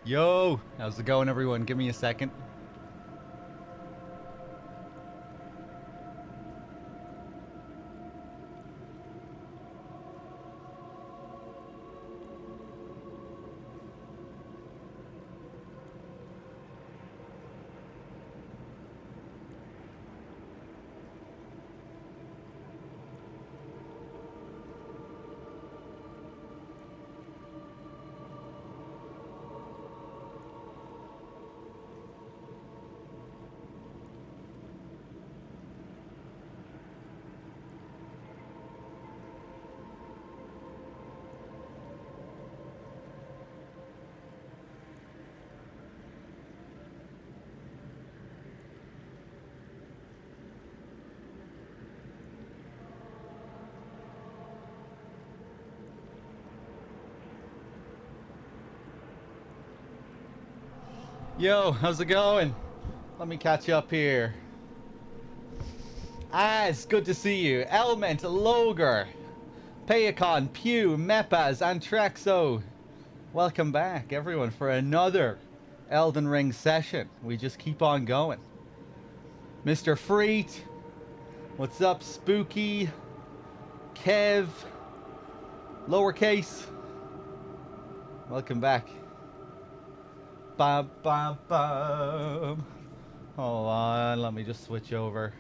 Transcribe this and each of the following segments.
Yo, how's it going, everyone? Give me a second. Yo, how's it going? Let me catch you up here. It's good to see you. Element, Logar, Payacon, Pew, Mepaz, Antraxo. Welcome back, everyone, for another Elden Ring session. We just keep on going. Mr. Freet, what's up, Spooky, Kev, Lowercase. Welcome back. Bum, bum, bum. Hold on, let me just switch over.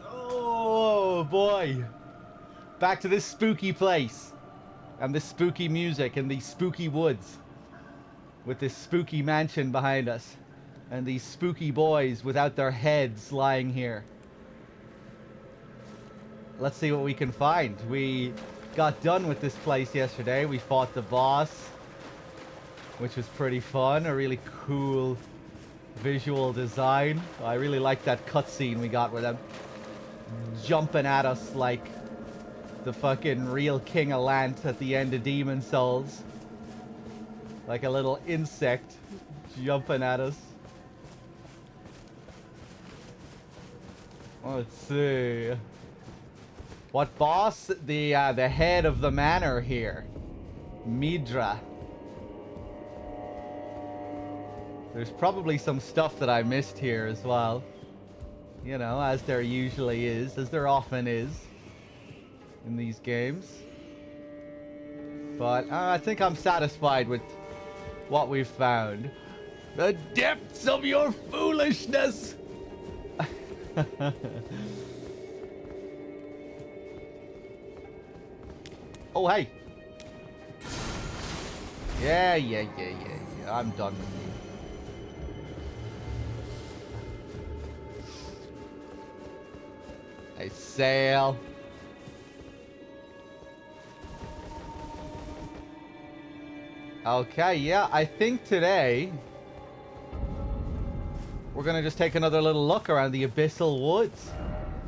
Oh boy. Back to this spooky place. And this spooky music and these spooky woods. With this spooky mansion behind us. And these spooky boys without their heads lying here. Let's see what we can find. We got done with this place yesterday. We fought the boss, which was pretty fun. A really cool visual design. I really like that cutscene we got with them jumping at us like the fucking real King of Lant at the end of Demon Souls. Like a little insect jumping at us. Let's see. What boss? The head of the manor here. Midra. There's probably some stuff that I missed here as well. You know, as there usually is, as there often is in these games. But I think I'm satisfied with what we've found. The depths of your foolishness! Oh, hey. Yeah. I'm done with you. I sail. Okay, yeah, I think today we're gonna just take another little look around the Abyssal Woods.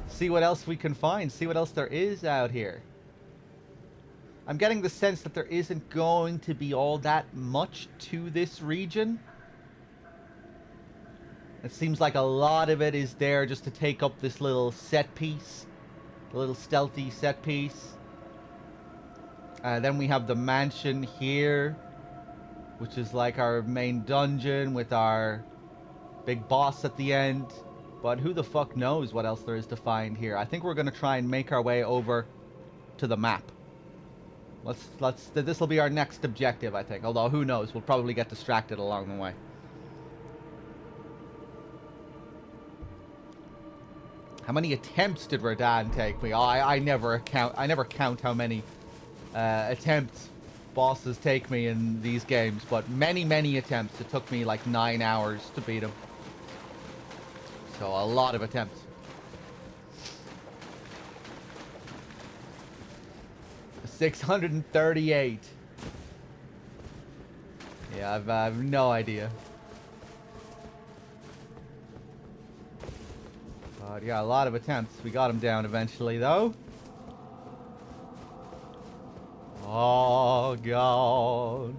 See what else we can find. See what else there is out here. I'm getting the sense that there isn't going to be all that much to this region. It seems like a lot of it is there just to take up this little set piece. A little stealthy set piece. Then we have the mansion here, which is like our main dungeon with our big boss at the end. But who the fuck knows what else there is to find here. I think we're going to try and make our way over to the map. This will be our next objective, I think. Although, who knows? We'll probably get distracted along the way. How many attempts did Radahn take me? Oh, I never count how many attempts bosses take me in these games. But many attempts. It took me like 9 hours to beat him. So, a lot of attempts. $638. Yeah, I've no idea. But yeah, a lot of attempts. We got him down eventually, though. Oh, God.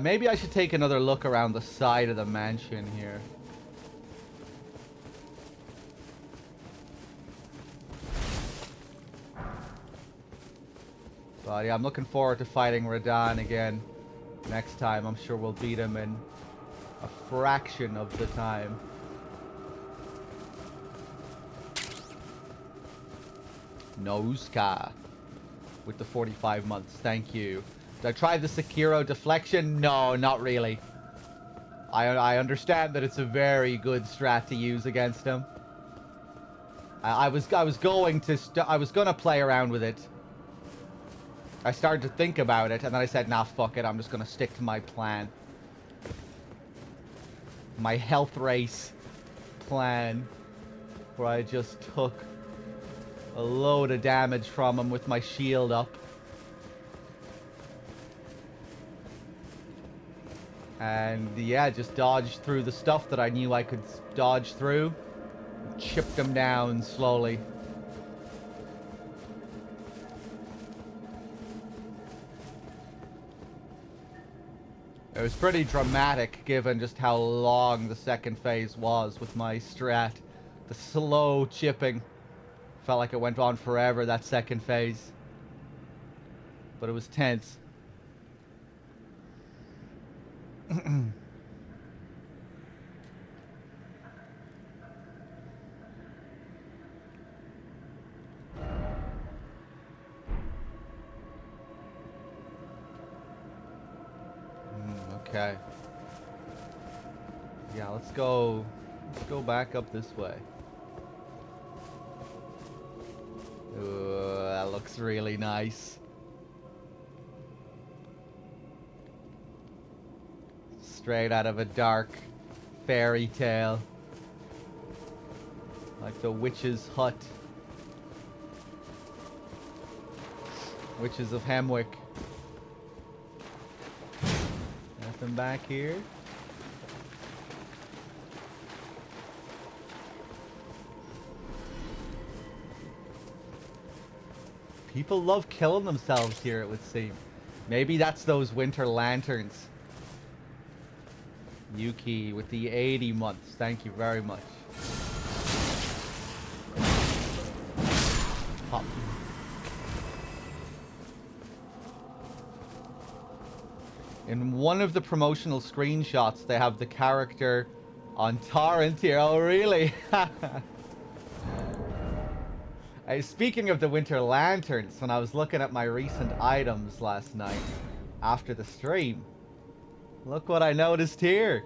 Maybe I should take another look around the side of the mansion here. Yeah, I'm looking forward to fighting Radahn again next time. I'm sure we'll beat him in a fraction of the time. Nozka with the 45 months. Thank you. Did I try the Sekiro deflection? No, not really. I understand that it's a very good strat to use against him. I was gonna play around with it. I started to think about it, and then I said, nah, fuck it. I'm just gonna stick to my plan. My health race plan, where I just took a load of damage from him with my shield up. And yeah, just dodged through the stuff that I knew I could dodge through. Chipped him down slowly. It was pretty dramatic given just how long the second phase was with my strat. The slow chipping. Felt like it went on forever, that second phase. But it was tense. Okay. Yeah, let's go back up this way. Ooh, that looks really nice. Straight out of a dark fairy tale. Like the witch's hut. Witches of Hemwick. Nothing back here. People love killing themselves here, it would seem. Maybe that's those winter lanterns. Yuki with the 80 months. Thank you very much. Pop. In one of the promotional screenshots, they have the character on torrent here. Oh, really? Speaking of the winter lanterns, when I was looking at my recent items last night after the stream, look what I noticed here.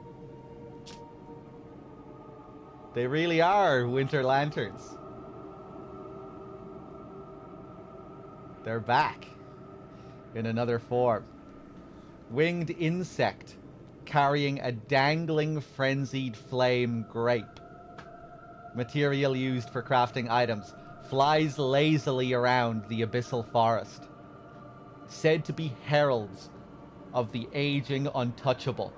They really are winter lanterns. They're back in another form. Winged insect carrying a dangling frenzied flame grape. Material used for crafting items. Flies lazily around the abyssal forest. Said to be heralds of the aging untouchable.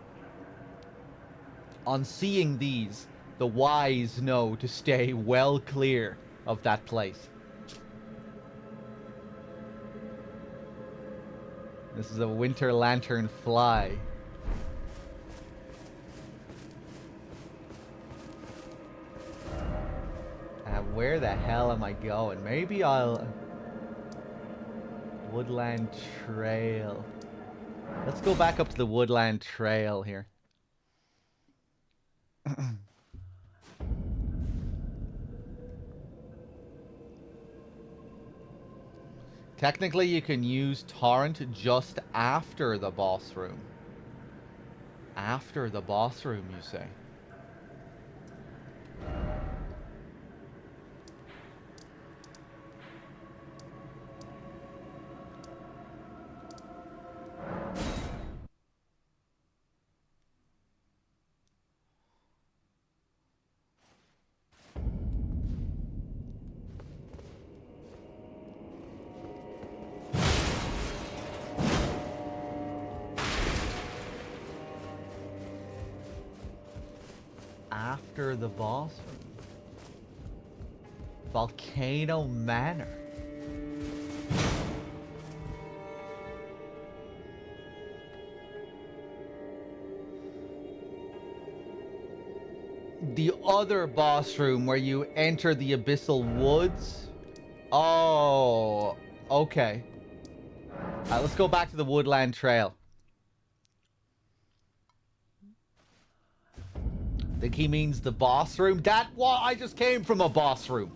On seeing these, the wise know to stay well clear of that place. This is a winter lantern fly. Where the hell am I going? Maybe I'll... Woodland Trail. Let's go back up to the Woodland Trail here. Technically, you can use Torrent just after the boss room. After the boss room, you say? After the boss room. Volcano Manor. The other boss room where you enter the Abyssal Woods? Oh, okay. Let's go back to the Woodland Trail. I think he means the boss room. I just came from a boss room.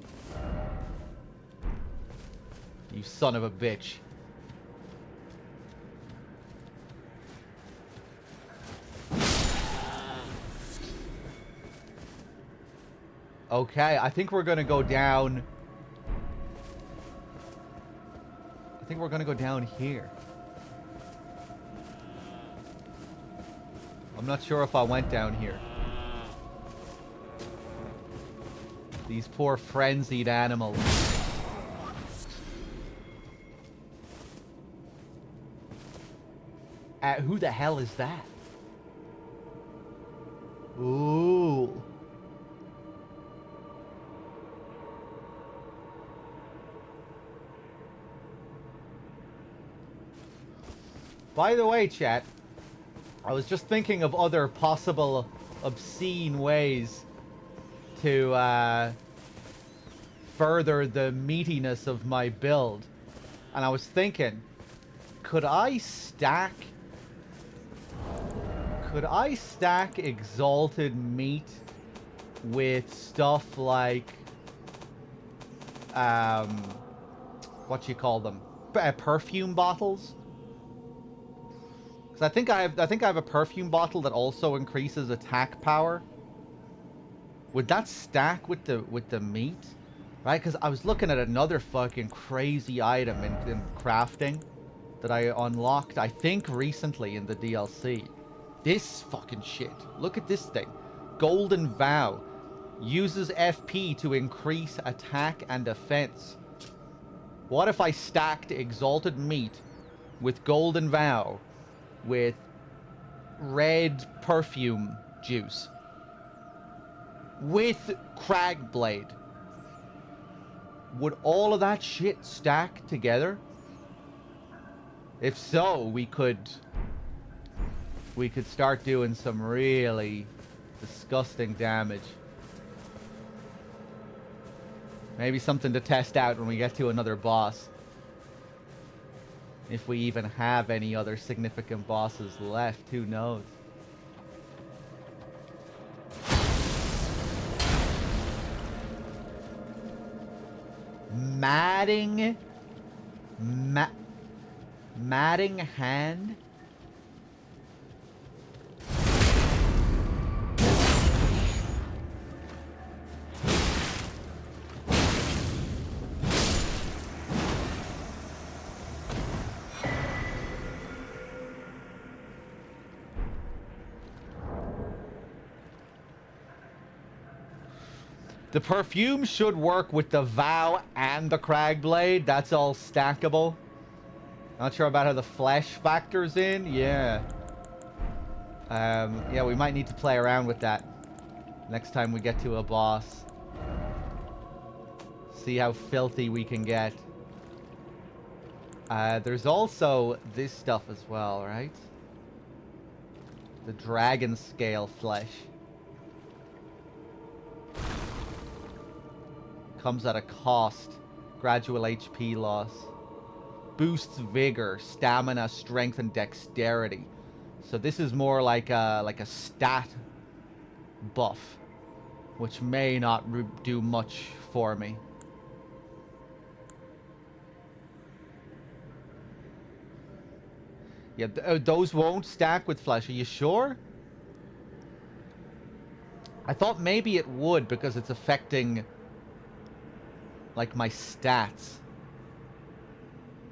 You son of a bitch. Okay, I think we're gonna go down. I think we're gonna go down here. I'm not sure if I went down here. These poor frenzied animals. Who the hell is that? Ooh. By the way, chat, I was just thinking of other possible obscene ways to further the meatiness of my build. And I was thinking, could I stack exalted meat with stuff like what you call them? Perfume bottles? Because I think I have a perfume bottle that also increases attack power. Would that stack with the meat? Right? Because I was looking at another fucking crazy item in crafting that I unlocked, I think, recently in the DLC. This fucking shit. Look at this thing. Golden Vow. Uses FP to increase attack and defense. What if I stacked exalted meat with Golden Vow with red perfume juice with Cragblade? Would all of that shit stack together? If so, we could start doing some really disgusting damage. Maybe something to test out when we get to another boss. If we even have any other significant bosses left, who knows? Matting Hand? The perfume should work with the Vow and the Cragblade. That's all stackable. Not sure about how the flesh factors in. Yeah. Yeah, we might need to play around with that next time we get to a boss. See how filthy we can get. There's also this stuff as well, right? The dragon scale flesh. Comes at a cost. Gradual HP loss. Boosts vigor, stamina, strength, and dexterity. So this is more like a stat buff, which may not do much for me. Yeah, those won't stack with flesh. Are you sure? I thought maybe it would because it's affecting like my stats,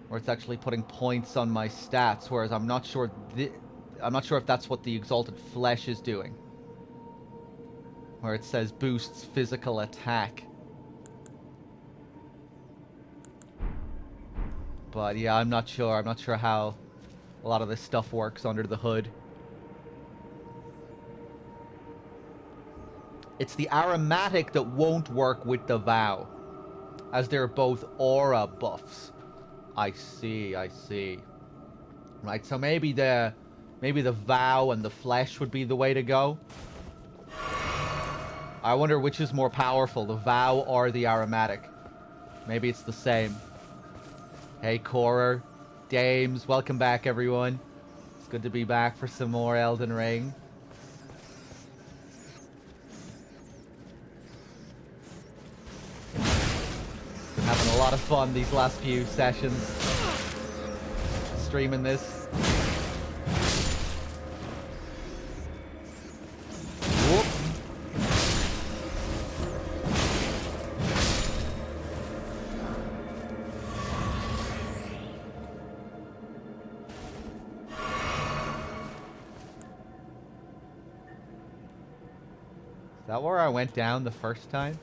or it's actually putting points on my stats, whereas I'm not sure if that's what the exalted flesh is doing, where it says boosts physical attack. But yeah, I'm not sure how a lot of this stuff works under the hood. It's the aromatic that won't work with the Vow, as they're both aura buffs. I see. Right, so maybe the Vow and the flesh would be the way to go. I wonder which is more powerful, the Vow or the aromatic. Maybe it's the same. Hey, Corer. Dames, welcome back, everyone. It's good to be back for some more Elden Ring. Been having a lot of fun these last few sessions. Streaming this. Whoop. Is that where I went down the first time?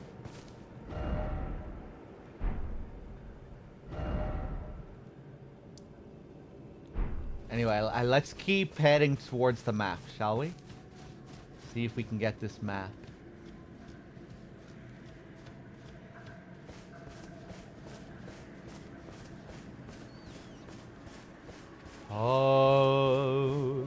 Anyway, let's keep heading towards the map, shall we? See if we can get this map. Oh.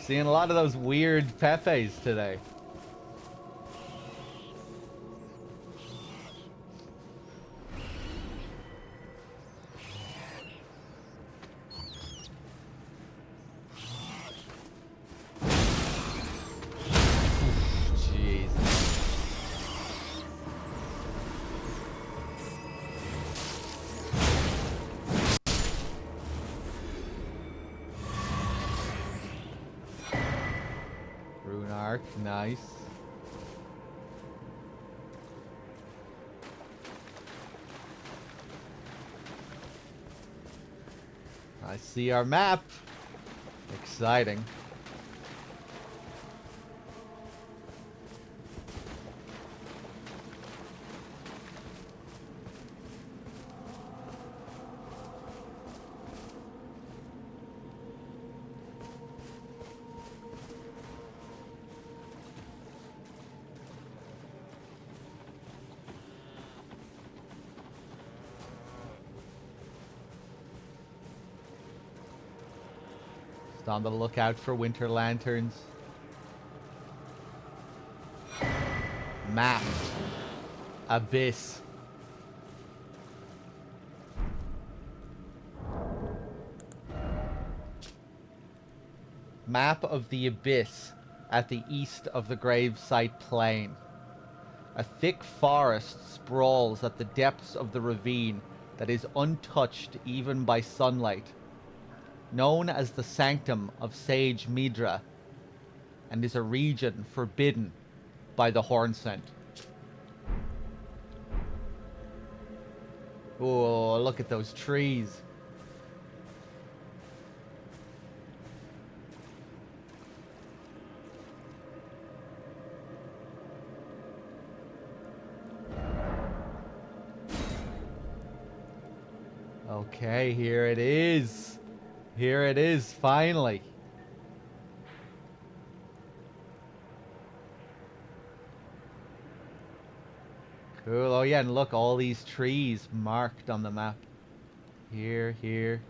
Seeing a lot of those weird Pepes today. Jeez. Rune Arc, nice. I see our map. Exciting. Just on the lookout for winter lanterns. Map. Abyss. Map of the Abyss at the east of the gravesite plain. A thick forest sprawls at the depths of the ravine that is untouched even by sunlight, known as the Sanctum of Sage Midra, and is a region forbidden by the Hornsent. Oh, look at those trees. Okay, here it is. Here it is, finally. Cool. Oh yeah, and look, all these trees marked on the map. Here, here.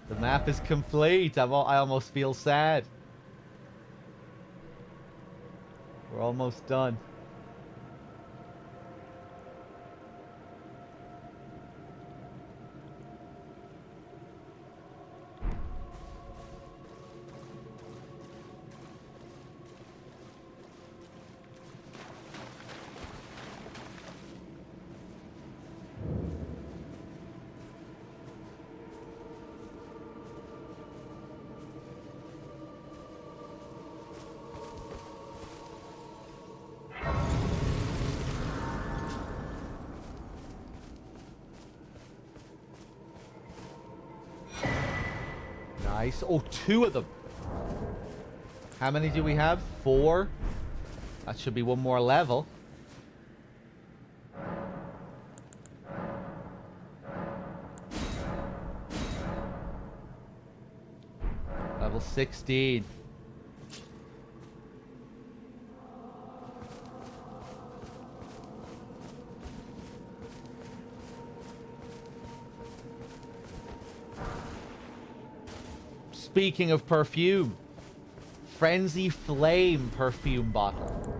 The map is complete. I almost feel sad. We're almost done. Nice. Oh, 2 of them. How many do we have? 4. That should be one more level. Level 16. Speaking of perfume, Frenzy Flame perfume bottle.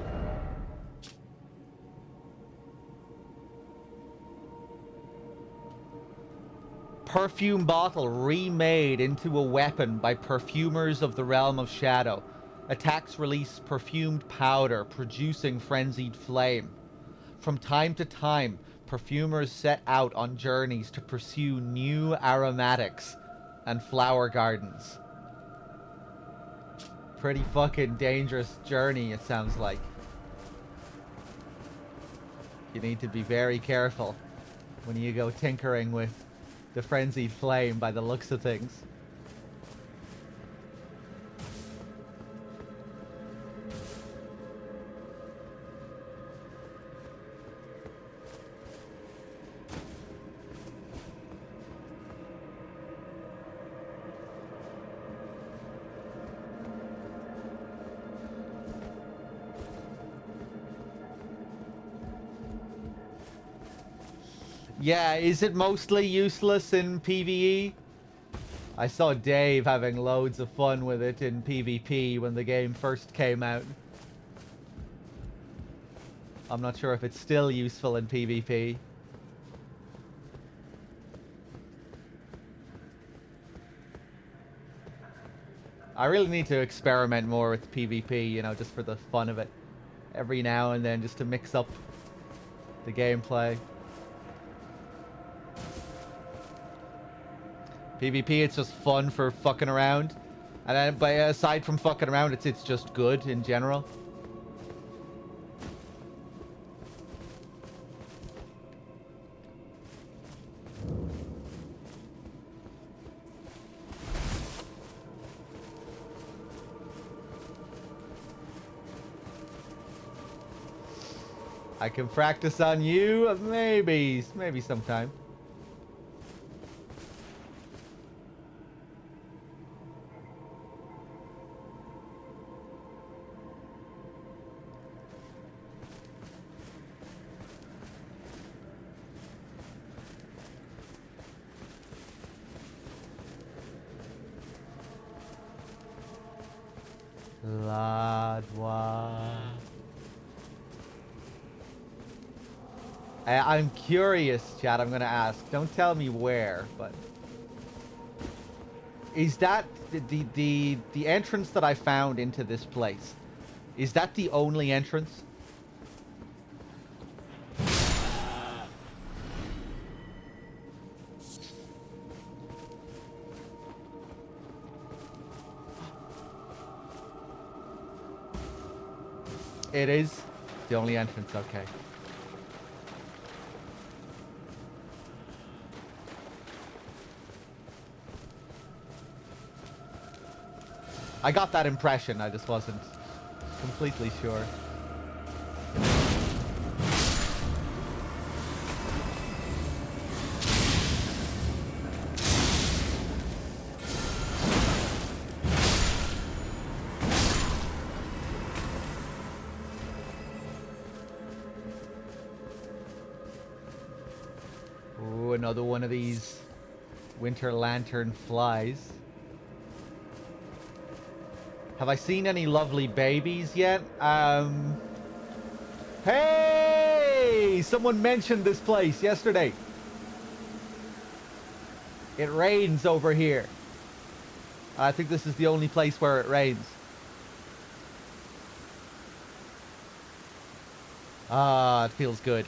Perfume bottle remade into a weapon by perfumers of the Realm of Shadow. Attacks release perfumed powder, producing frenzied flame. From time to time, perfumers set out on journeys to pursue new aromatics and flower gardens. Pretty fucking dangerous journey, it sounds like. You need to be very careful when you go tinkering with the frenzied flame by the looks of things. Yeah, is it mostly useless in PvE? I saw Dave having loads of fun with it in PvP when the game first came out. I'm not sure if it's still useful in PvP. I really need to experiment more with PvP, you know, just for the fun of it. Every now and then, just to mix up the gameplay. PvP, it's just fun for fucking around. And then, but aside from fucking around, it's just good in general. I can practice on you, maybe sometime. I'm curious, Chad. I'm gonna ask. Don't tell me where, but is that the entrance that I found into this place? Is that the only entrance? It is the only entrance. Okay. I got that impression, I just wasn't completely sure. Ooh, another one of these winter lantern flies. Have I seen any lovely babies yet? Hey! Someone mentioned this place yesterday. It rains over here. I think this is the only place where it rains. Ah, it feels good.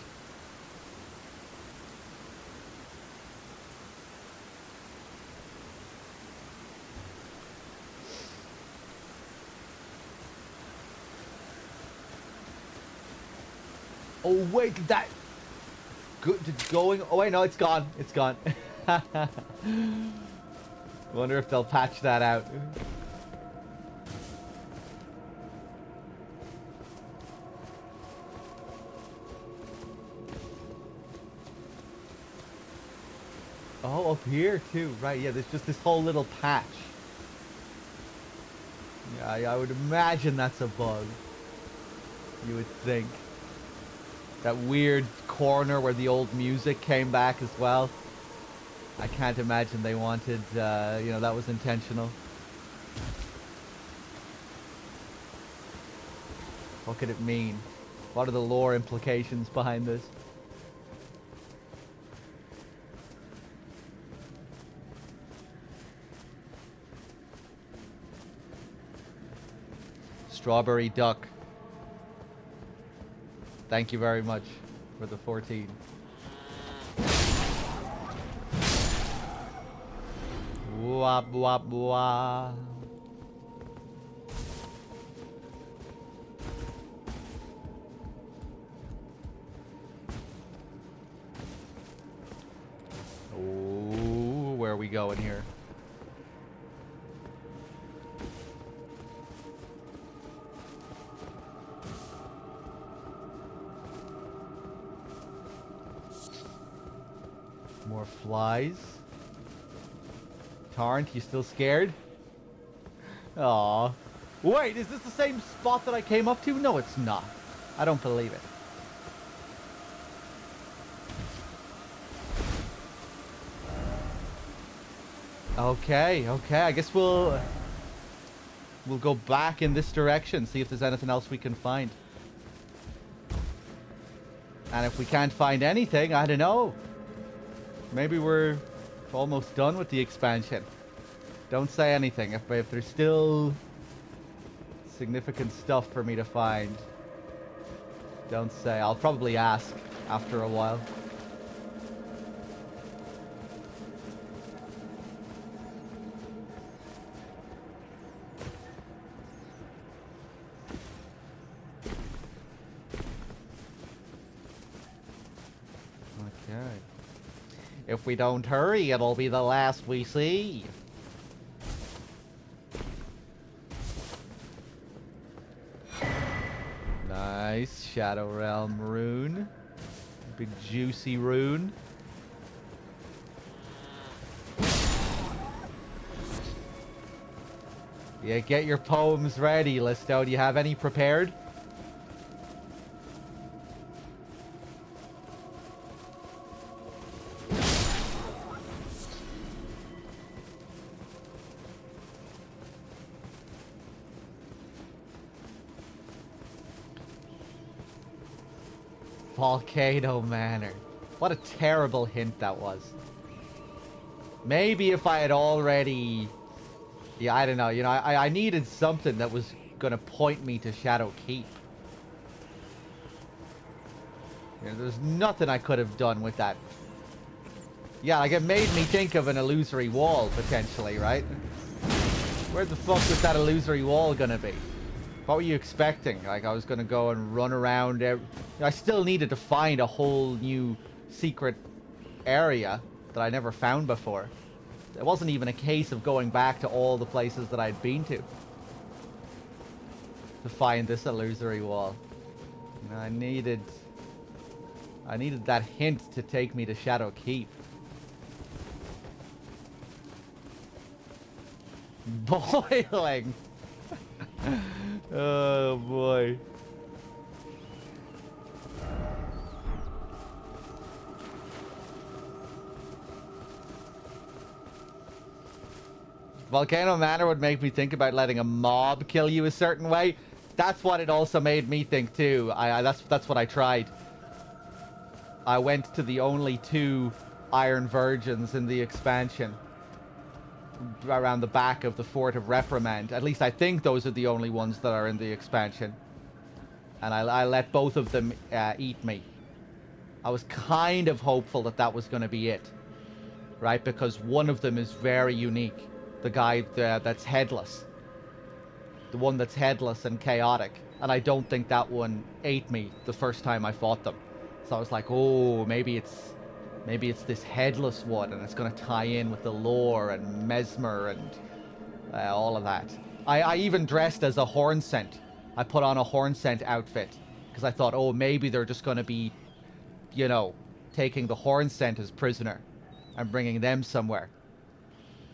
Oh wait, that good going. Oh wait, no, it's gone. It's gone. Wonder if they'll patch that out. Oh, up here too. Right, yeah, there's just this whole little patch. Yeah, I would imagine that's a bug. You would think. That weird corner where the old music came back as well. I can't imagine they wanted, you know, that was intentional. What could it mean? What are the lore implications behind this? Strawberry duck. Thank you very much for the 14. Wah, wah, wah. Oh, where are we going here? More flies. Tarrant, you still scared? Aw. Wait, is this the same spot that I came up to? No, it's not. I don't believe it. Okay, okay. I guess we'll go back in this direction, see if there's anything else we can find. And if we can't find anything, I don't know. Maybe we're almost done with the expansion. Don't say anything. If there's still significant stuff for me to find, don't say. I'll probably ask after a while. Okay. If we don't hurry, it'll be the last we see. Nice. Shadow Realm rune. Big juicy rune. Yeah, get your poems ready, Listo. Do you have any prepared? Volcano Manor. What a terrible hint that was. Maybe if I had already... Yeah, I don't know. You know, I needed something that was going to point me to Shadow Keep. You know, there's nothing I could have done with that. Yeah, like it made me think of an illusory wall, potentially, right? Where the fuck was that illusory wall going to be? What were you expecting? Like, I was going to go and run around... I still needed to find a whole new secret area that I never found before. It wasn't even a case of going back to all the places that I'd been to find this illusory wall. You know, I needed that hint to take me to Shadow Keep. Boiling! Oh boy. Volcano Manor would make me think about letting a mob kill you a certain way. That's what it also made me think too. That's what I tried. I went to the only 2 Iron Virgins in the expansion around the back of the Fort of Reprimand. At least I think those are the only ones that are in the expansion. And I let both of them eat me. I was kind of hopeful that that was going to be it. Right? Because one of them is very unique. The guy that's headless. The one that's headless and chaotic. And I don't think that one ate me the first time I fought them. So I was like, oh, maybe it's this headless one, and it's going to tie in with the lore and Mesmer and all of that. I even dressed as a Hornsent. I put on a Hornsent outfit because I thought, oh, maybe they're just going to be, you know, taking the Hornsent as prisoner and bringing them somewhere.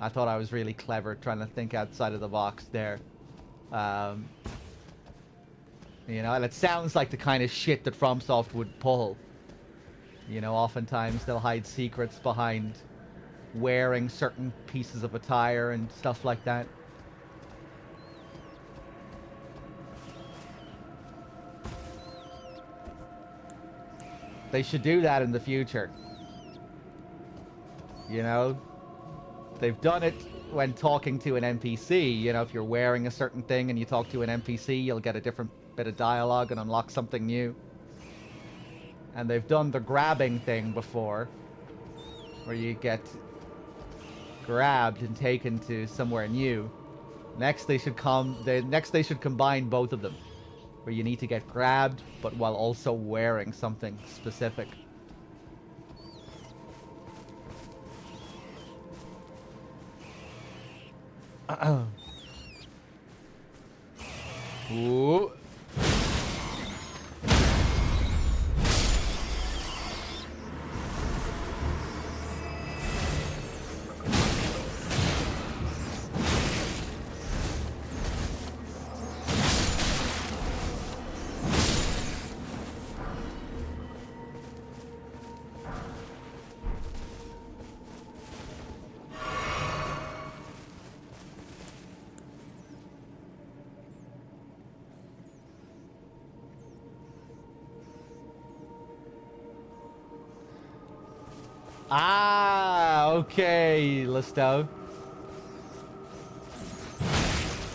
I thought I was really clever trying to think outside of the box there. You know, and it sounds like the kind of shit that FromSoft would pull. You know, oftentimes they'll hide secrets behind wearing certain pieces of attire and stuff like that. They should do that in the future. You know? They've done it when talking to an NPC. You know, if you're wearing a certain thing and you talk to an NPC, you'll get a different bit of dialogue and unlock something new. And they've done the grabbing thing before, where you get grabbed and taken to somewhere new. Next they should combine both of them, where you need to get grabbed, but while also wearing something specific. Ooh. Ah, okay, Listo.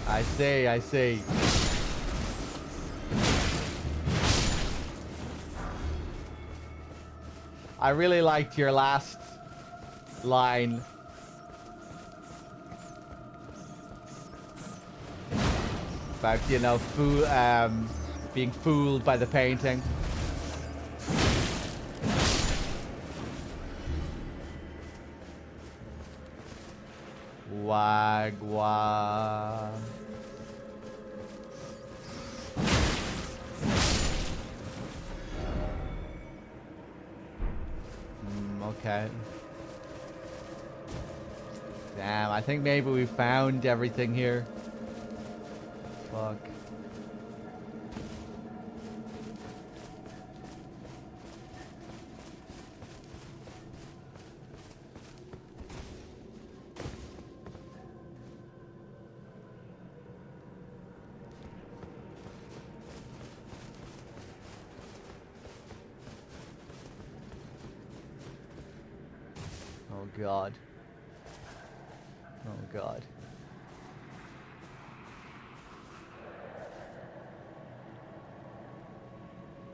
I see, I see. I really liked your last line. About, you know, being fooled by the painting. Wagwa. Okay. Damn, I think maybe we found everything here. Fuck. Oh god. Oh god.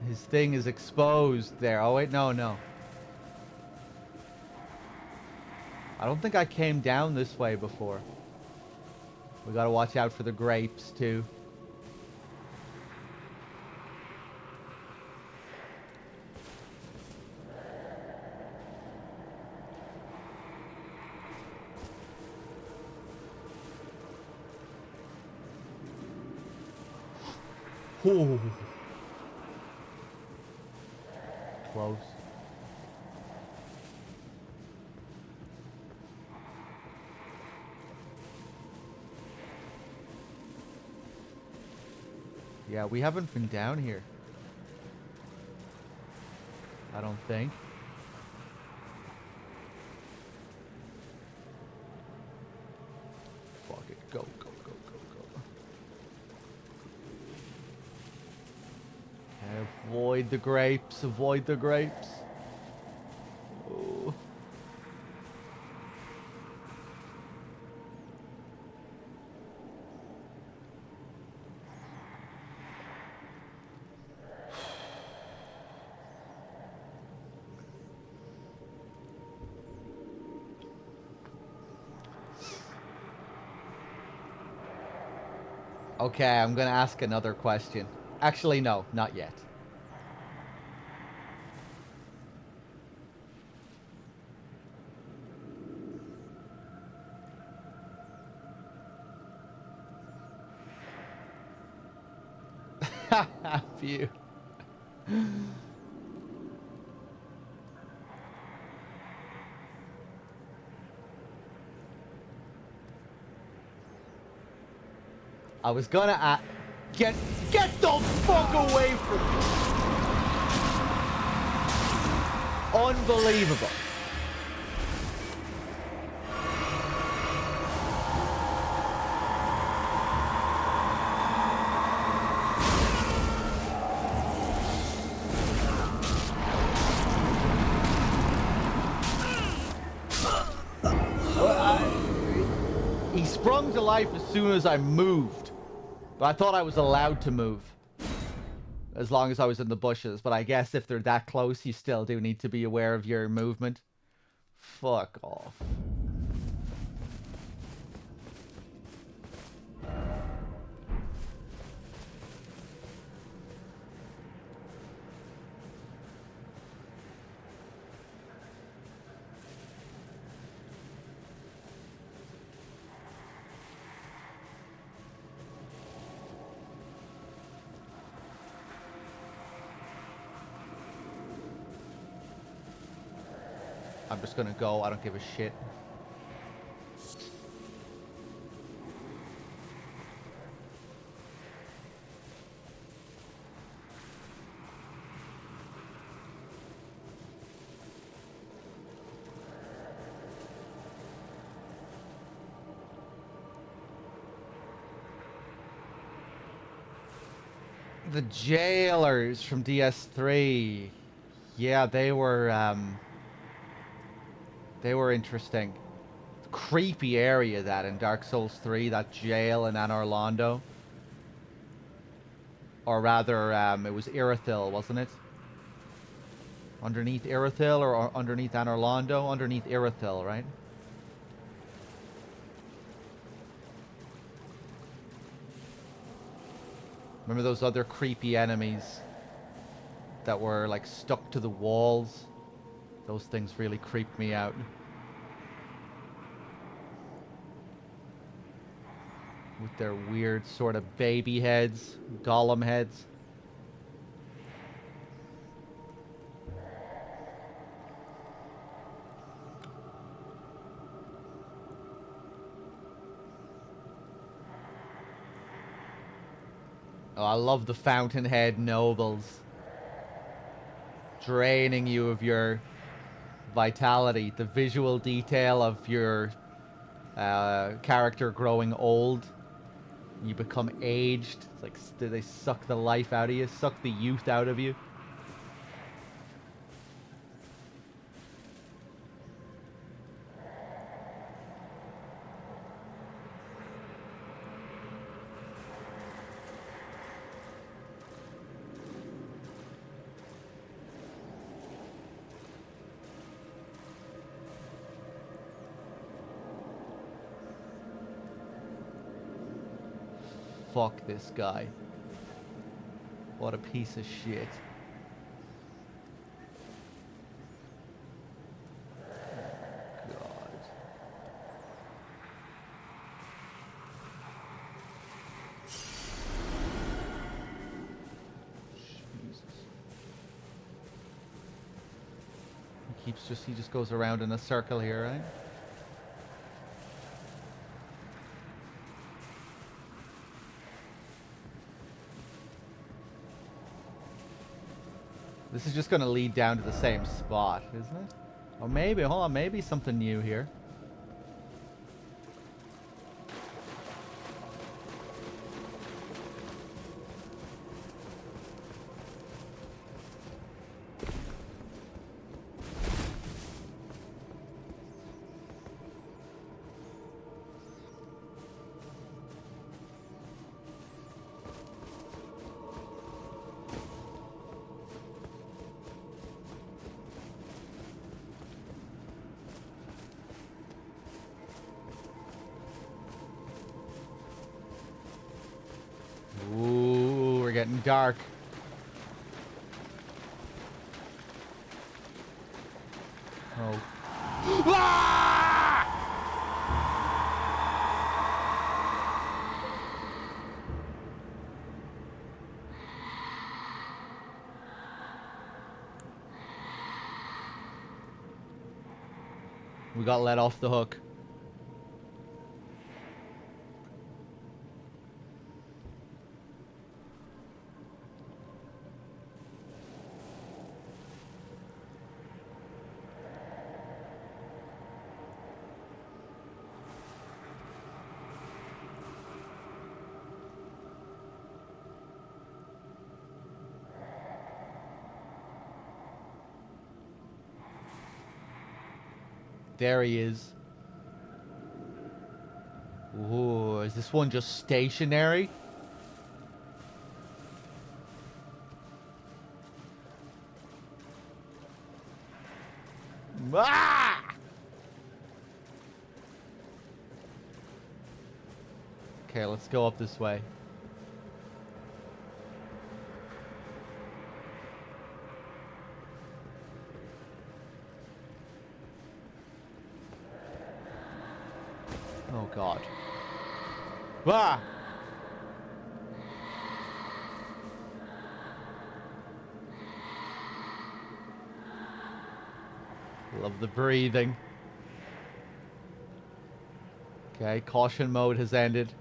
His thing is exposed there. Oh wait, no, no. I don't think I came down this way before. We gotta watch out for the grapes too. Ooh. Close. Yeah, we haven't been down here. I don't think. Fuck it. Go, go, go, go, go. Avoid the grapes. Avoid the grapes. Oh. Okay, I'm gonna ask another question. Actually, no, not yet. Phew. I was gonna get the fuck away from me. Unbelievable. life as soon as I moved. But I thought I was allowed to move. As long as I was in the bushes. But I guess if they're that close, you still do need to be aware of your movement. Fuck off. I'm just gonna go. I don't give a shit. The jailers from DS3. Yeah, they were interesting. Creepy area that in Dark Souls 3, that jail in Anor Londo. Or rather, it was Irithyll, wasn't it? Underneath Irithyll or underneath Anor Londo? Underneath Irithyll, right? Remember those other creepy enemies that were like stuck to the walls? Those things really creeped me out. With their weird sort of baby heads, golem heads. Oh, I love the Fountainhead nobles. Draining you of your vitality. The visual detail of your character growing old. You become aged. It's like they suck the life out of you, suck the youth out of you. Fuck this guy. What a piece of shit. God. Jesus. He just goes around in a circle here, right? This is just going to lead down to the same spot, isn't it? Or maybe, hold on, maybe something new here. Ooh, we're getting dark. Oh. Ah! We got let off the hook. There he is. Ooh. Or is this one just stationary? Ah! Okay, let's go up this way. Oh god. Ah! Love the breathing. Okay, caution mode has ended.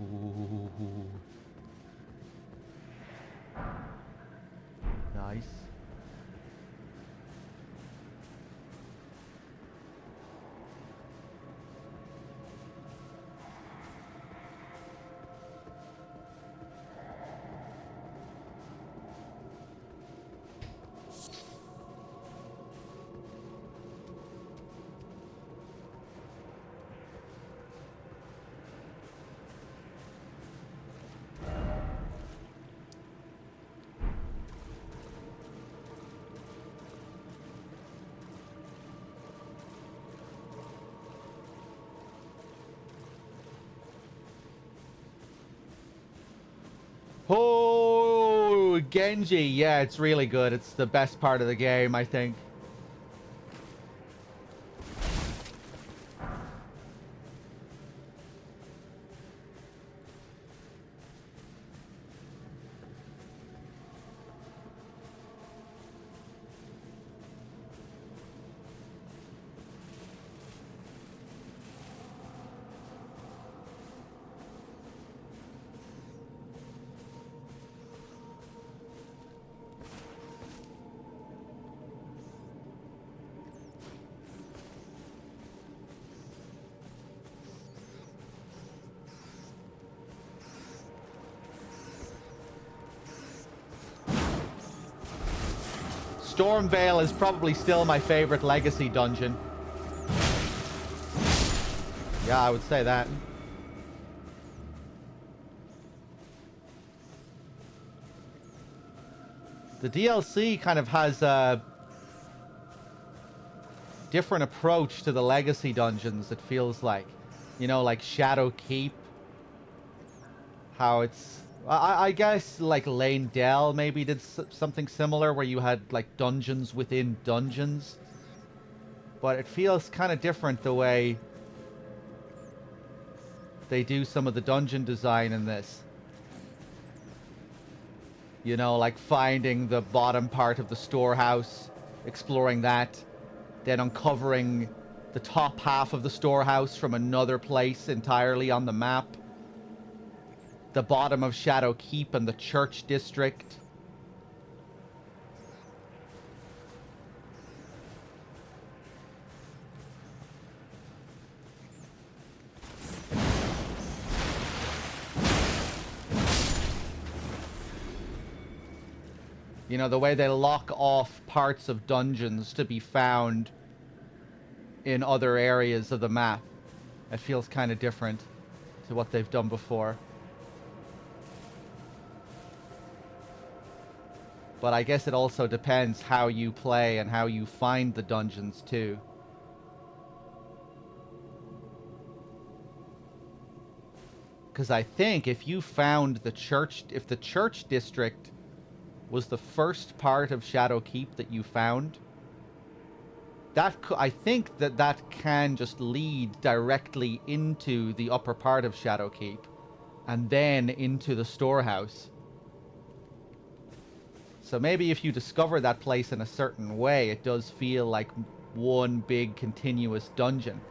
Ooh. Nice. Oh, Genji. Yeah, it's really good. It's the best part of the game, I think. Stormvale is probably still my favorite legacy dungeon. Yeah, I would say that. The DLC kind of has a different approach to the legacy dungeons, it feels like. You know, like Shadow Keep. How it's... I guess, like, Lane Dell maybe did something similar, where you had, like, dungeons within dungeons. But it feels kind of different the way they do some of the dungeon design in this. You know, like finding the bottom part of the storehouse, exploring that, then uncovering the top half of the storehouse from another place entirely on the map. The bottom of Shadow Keep and the church district. You know, the way they lock off parts of dungeons to be found in other areas of the map. It feels kind of different to what they've done before. But I guess it also depends how you play and how you find the dungeons too. Because I think if you found the church, if the church district was the first part of Shadow Keep that you found, that I think that can just lead directly into the upper part of Shadow Keep and then into the storehouse. So maybe if you discover that place in a certain way, it does feel like one big continuous dungeon.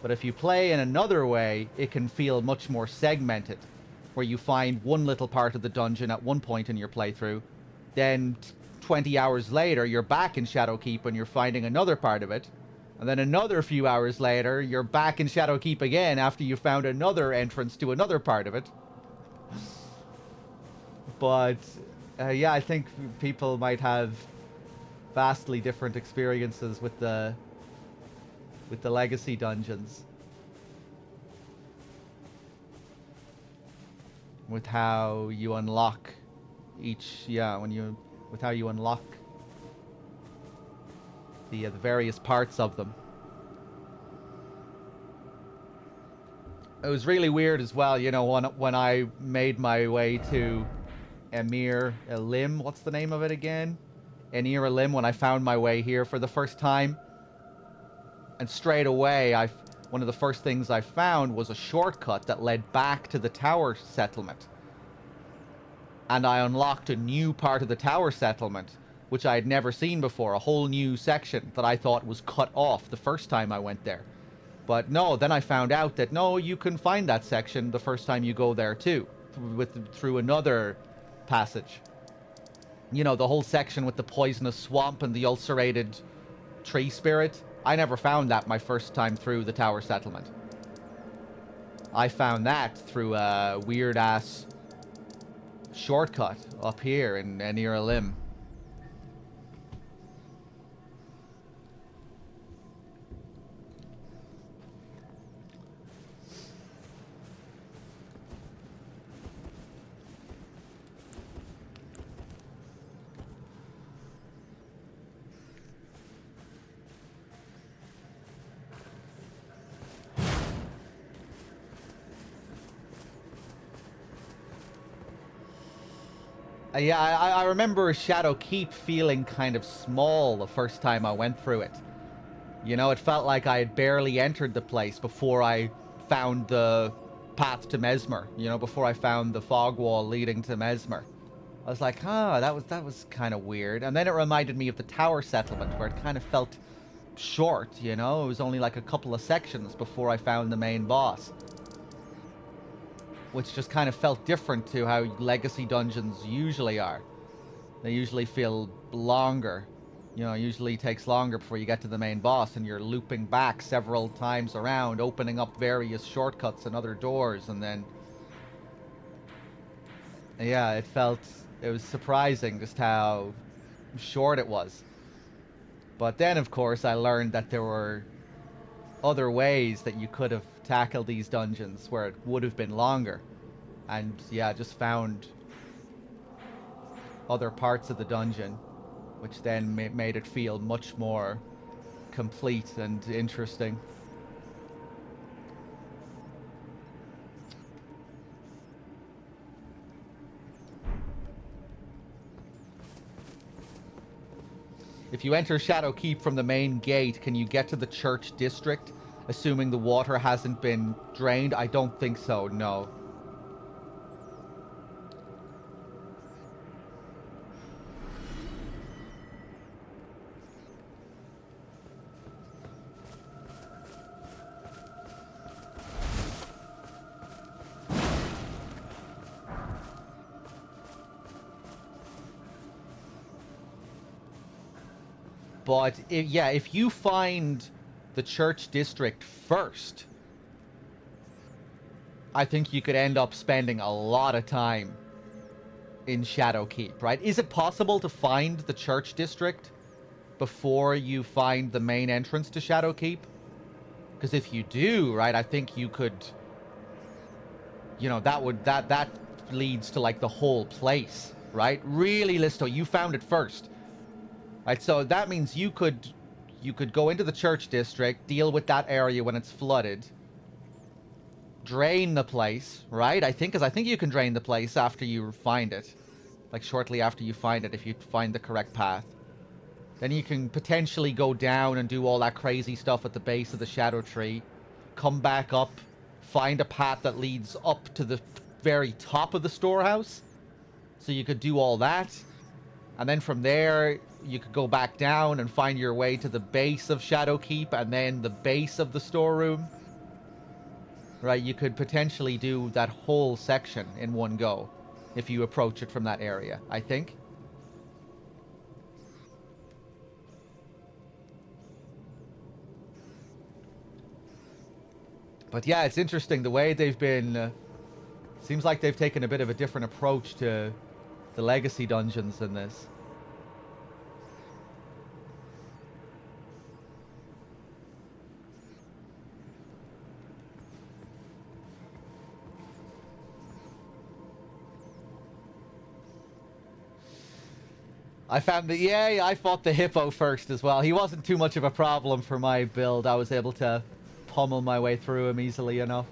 But if you play in another way, it can feel much more segmented, where you find one little part of the dungeon at one point in your playthrough, then 20 hours later, you're back in Shadow Keep and you're finding another part of it. And then another few hours later, you're back in Shadow Keep again after you found another entrance to another part of it. But Yeah, I think people might have vastly different experiences with the legacy dungeons, with how you unlock each, yeah, when you with how you unlock the various parts of them. It was really weird as well, you know, when I made my way to Emir Elim. What's the name of it again? Emir Elim. When I found my way here for the first time, and straight away, one of the first things I found was a shortcut that led back to the tower settlement, and I unlocked a new part of the tower settlement, which I had never seen before. A whole new section that I thought was cut off the first time I went there. But no, then I found out that no, you can find that section the first time you go there too, through another passage. You know, the whole section with the poisonous swamp and the ulcerated tree spirit. I never found that my first time through the tower settlement. I found that through a weird ass shortcut up here in Emir Elim. Yeah, I remember Shadow Keep feeling kind of small the first time I went through it. You know, it felt like I had barely entered the place before I found the path to Mesmer. You know, before I found the fog wall leading to Mesmer. I was like, huh, that was kind of weird. And then it reminded me of the tower settlement, where it kind of felt short, you know? It was only like a couple of sections before I found the main boss. Which just kind of felt different to how legacy dungeons usually are. They usually feel longer. You know, usually takes longer before you get to the main boss, and you're looping back several times around, opening up various shortcuts and other doors, and then... Yeah, it was surprising just how short it was. But then, of course, I learned that there were other ways that you could have tackled these dungeons where it would have been longer. And yeah, just found other parts of the dungeon, which then made it feel much more complete and interesting. If you enter Shadow Keep from the main gate, can you get to the church district, assuming the water hasn't been drained? I don't think so, no. But yeah, if you find the church district first, I think you could end up spending a lot of time in Shadow Keep, right? Is it possible to find the church district before you find the main entrance to Shadow Keep? Because if you do, right, I think you could, you know, that leads to like the whole place, right? Really, Listo, you found it first. Right, so that means you could go into the church district, deal with that area when it's flooded, drain the place, right? I think you can drain the place after you find it, like shortly after you find it, if you find the correct path. Then you can potentially go down and do all that crazy stuff at the base of the Shadow Tree, come back up, find a path that leads up to the very top of the storehouse, so you could do all that. And then from there, you could go back down and find your way to the base of Shadow Keep, and then the base of the storeroom. Right, you could potentially do that whole section in one go if you approach it from that area, I think. But yeah, it's interesting the way they've been... seems like they've taken a bit of a different approach to the legacy dungeons in this. I found that, yeah, I fought the hippo first as well. He wasn't too much of a problem for my build. I was able to pummel my way through him easily enough.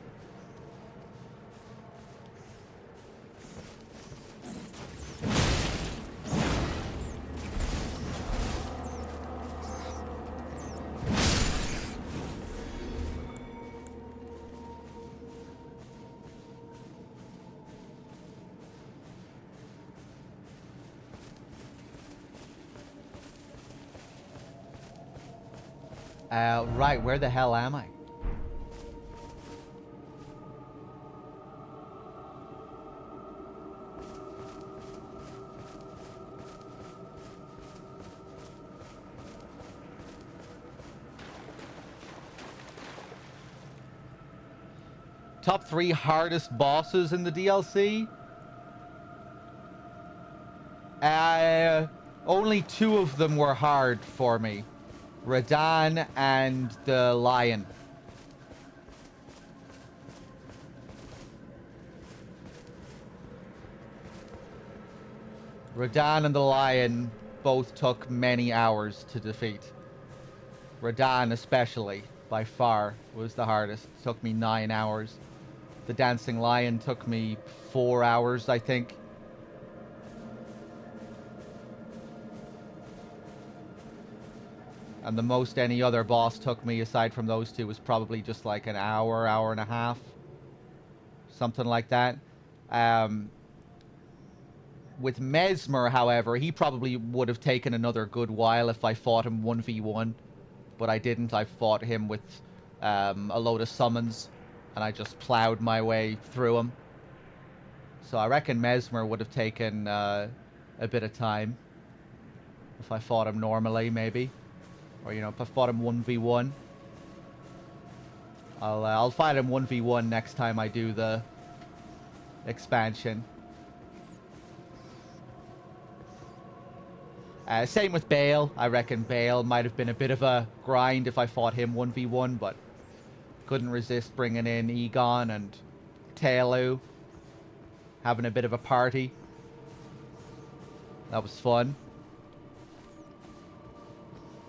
Right, where the hell am I? Top 3 hardest bosses in the DLC? Only 2 of them were hard for me. Radahn and the lion. Radahn and the lion both took many hours to defeat. Radahn especially, by far, was the hardest. It took me 9 hours. The dancing lion took me 4 hours, I think. And the most any other boss took me, aside from those 2, was probably just like an hour, hour and a half. Something like that. With Messmer, however, he probably would have taken another good while if I fought him 1v1. But I didn't. I fought him with a load of summons. And I just plowed my way through him. So I reckon Messmer would have taken a bit of time. If I fought him normally, maybe. Or, you know, if I fought him 1v1. I'll fight him 1v1 next time I do the expansion. Same with Bale. I reckon Bale might have been a bit of a grind if I fought him 1v1, but couldn't resist bringing in Egon and Taelu. Having a bit of a party. That was fun.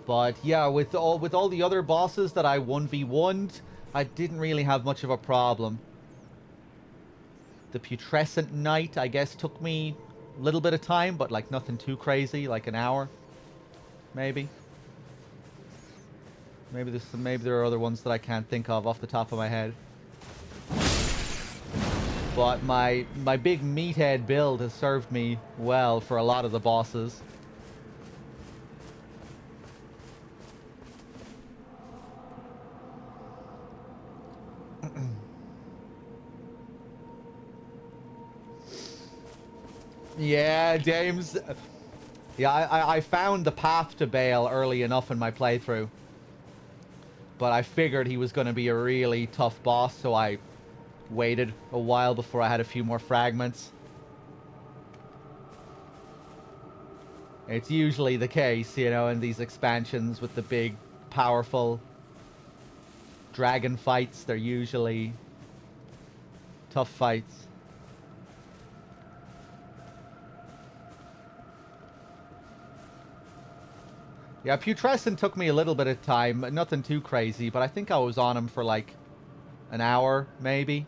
But yeah, with all the other bosses that I 1v1'd, I didn't really have much of a problem. The Putrescent Knight, I guess, took me a little bit of time, but like nothing too crazy, like an hour, maybe. Maybe there are other ones that I can't think of off the top of my head. But my big meathead build has served me well for a lot of the bosses. Yeah, James. Yeah, I found the path to Bale early enough in my playthrough. But I figured he was going to be a really tough boss, so I waited a while before I had a few more fragments. It's usually the case, you know, in these expansions with the big, powerful dragon fights. They're usually tough fights. Yeah, Putrescent took me a little bit of time. Nothing too crazy, but I think I was on him for like an hour, maybe.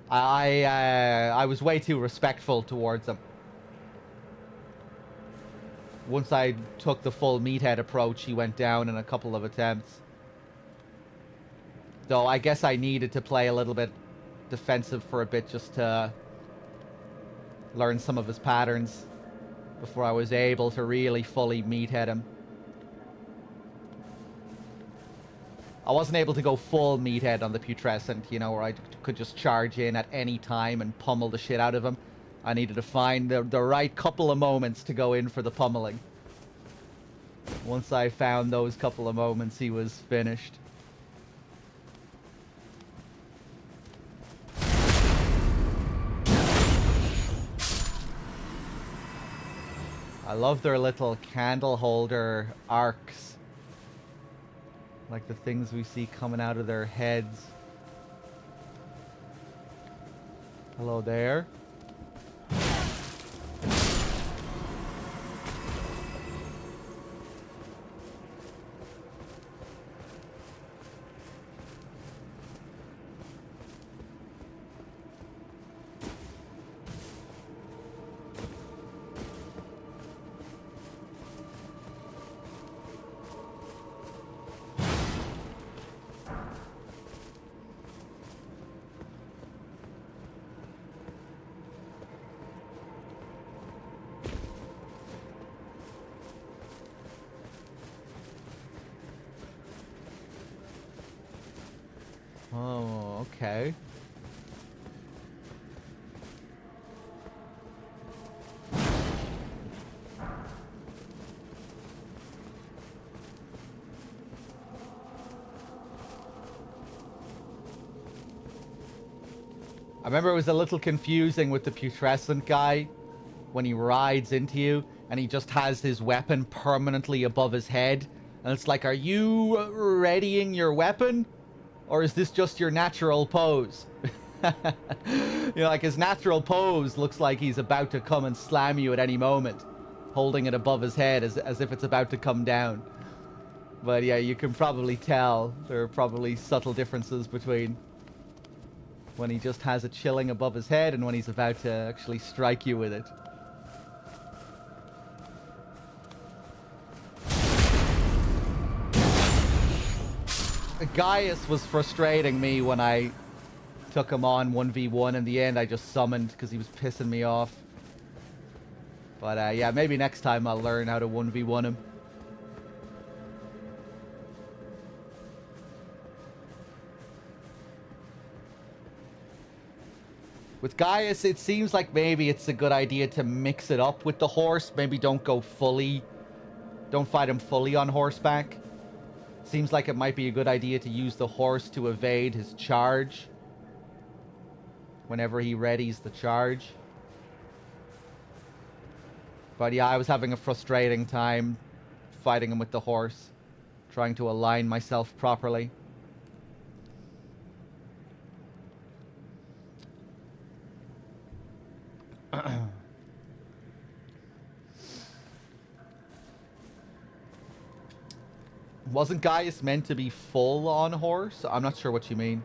I was way too respectful towards him. Once I took the full meathead approach, he went down in a couple of attempts. Though I guess I needed to play a little bit defensive for a bit just to learn some of his patterns before I was able to really fully meathead him. I wasn't able to go full meathead on the Putrescent, you know, where I could just charge in at any time and pummel the shit out of him. I needed to find the right couple of moments to go in for the pummeling. Once I found those couple of moments, he was finished. I love their little candle holder arcs. Like the things we see coming out of their heads. Hello there. Oh, okay. I remember it was a little confusing with the putrescent guy when he rides into you and he just has his weapon permanently above his head. And it's like, are you readying your weapon? Or is this just your natural pose? You know, like his natural pose looks like he's about to come and slam you at any moment, holding it above his head as if it's about to come down. But yeah, you can probably tell there are probably subtle differences between when he just has it chilling above his head and when he's about to actually strike you with it. Gaius was frustrating me when I took him on 1v1. In the end, I just summoned because he was pissing me off. But yeah, maybe next time I'll learn how to 1v1 him. With Gaius, it seems like maybe it's a good idea to mix it up with the horse. Maybe don't go fully... Don't fight him fully on horseback. Seems like it might be a good idea to use the horse to evade his charge. Whenever he readies the charge. But yeah, I was having a frustrating time fighting him with the horse. Trying to align myself properly. Wasn't Gaius meant to be full on horse? I'm not sure what you mean.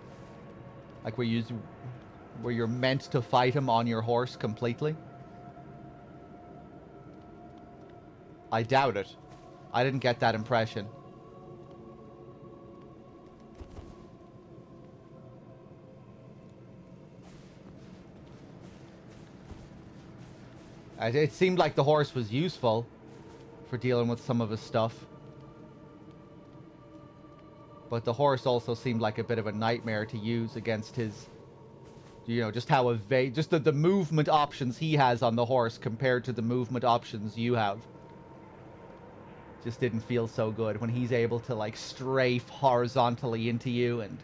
Like where you're meant to fight him on your horse completely? I doubt it. I didn't get that impression. It seemed like the horse was useful for dealing with some of his stuff. But the horse also seemed like a bit of a nightmare to use against his... You know, just how just the movement options he has on the horse compared to the movement options you have. Just didn't feel so good when he's able to, like, strafe horizontally into you and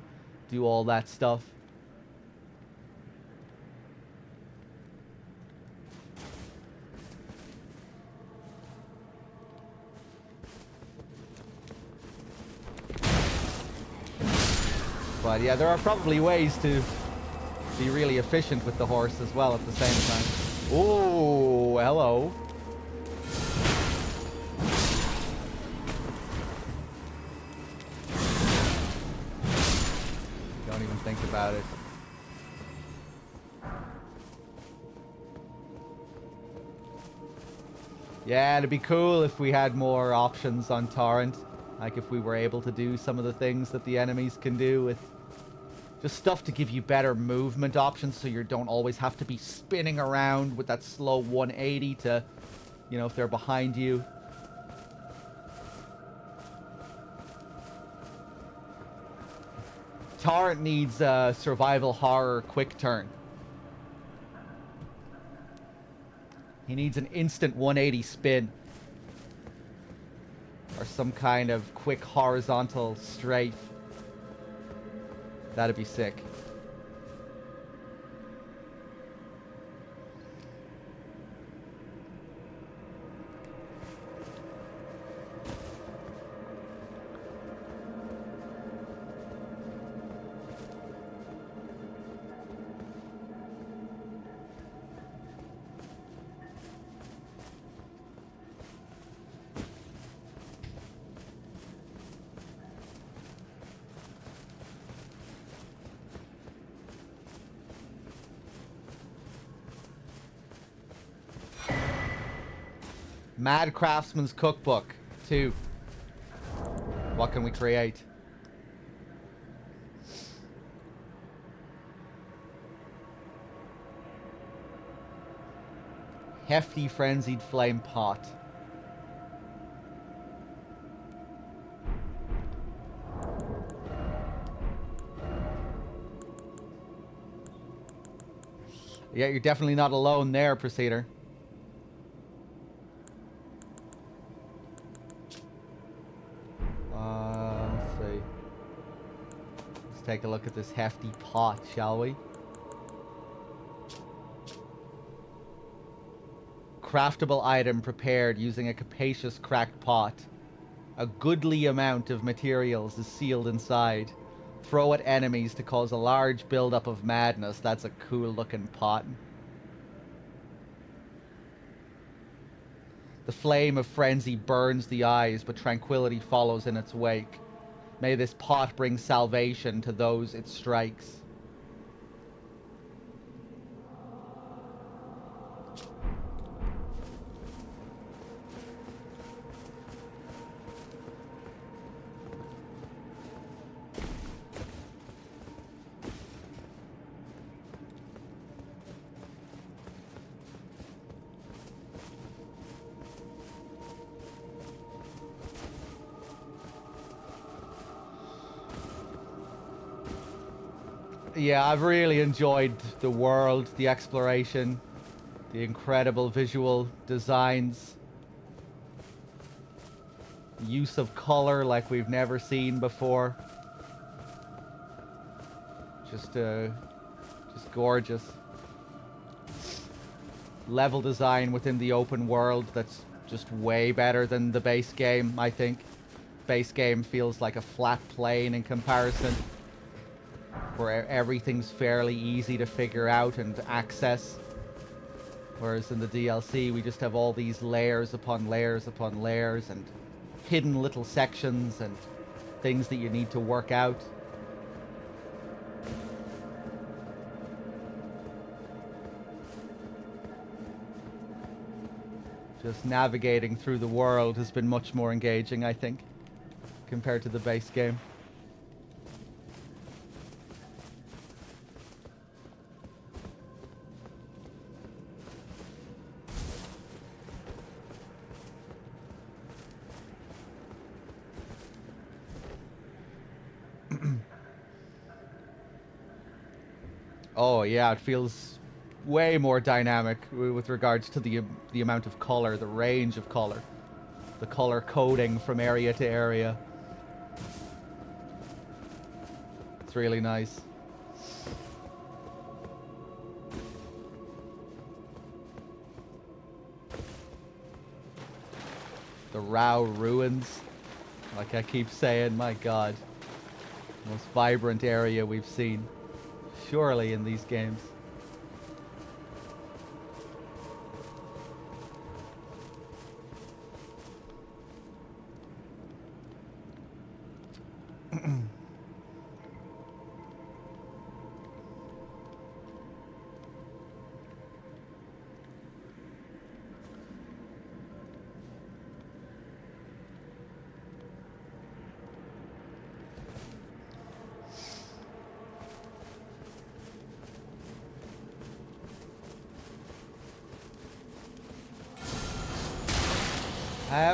do all that stuff. But yeah, there are probably ways to be really efficient with the horse as well at the same time. Oh, hello. Don't even think about it. Yeah, it'd be cool if we had more options on Torrent. Like if we were able to do some of the things that the enemies can do with just stuff to give you better movement options so you don't always have to be spinning around with that slow 180 to, you know, if they're behind you. Torrent needs a survival horror quick turn. He needs an instant 180 spin. Or some kind of quick horizontal strafe. That'd be sick. Mad Craftsman's Cookbook 2. What can we create? Hefty Frenzied Flame Pot. Yeah, you're definitely not alone there, Procedure. Let's see. Let's take a look at this hefty pot, shall we? Craftable item prepared using a capacious cracked pot. A goodly amount of materials is sealed inside. Throw at enemies to cause a large buildup of madness. That's a cool looking pot. The flame of frenzy burns the eyes, but tranquility follows in its wake. May this pot bring salvation to those it strikes. Yeah, I've really enjoyed the world, the exploration, the incredible visual designs, use of color like we've never seen before. Just gorgeous. Level design within the open world that's just way better than the base game, I think. Base game feels like a flat plane in comparison, where everything's fairly easy to figure out and access. Whereas in the DLC, we just have all these layers upon layers upon layers and hidden little sections and things that you need to work out. Just navigating through the world has been much more engaging, I think, compared to the base game. Oh yeah, it feels way more dynamic with regards to the amount of color, the range of color, the color coding from area to area. It's really nice. The Rao Ruins, like I keep saying, my god. Most vibrant area we've seen, surely, in these games.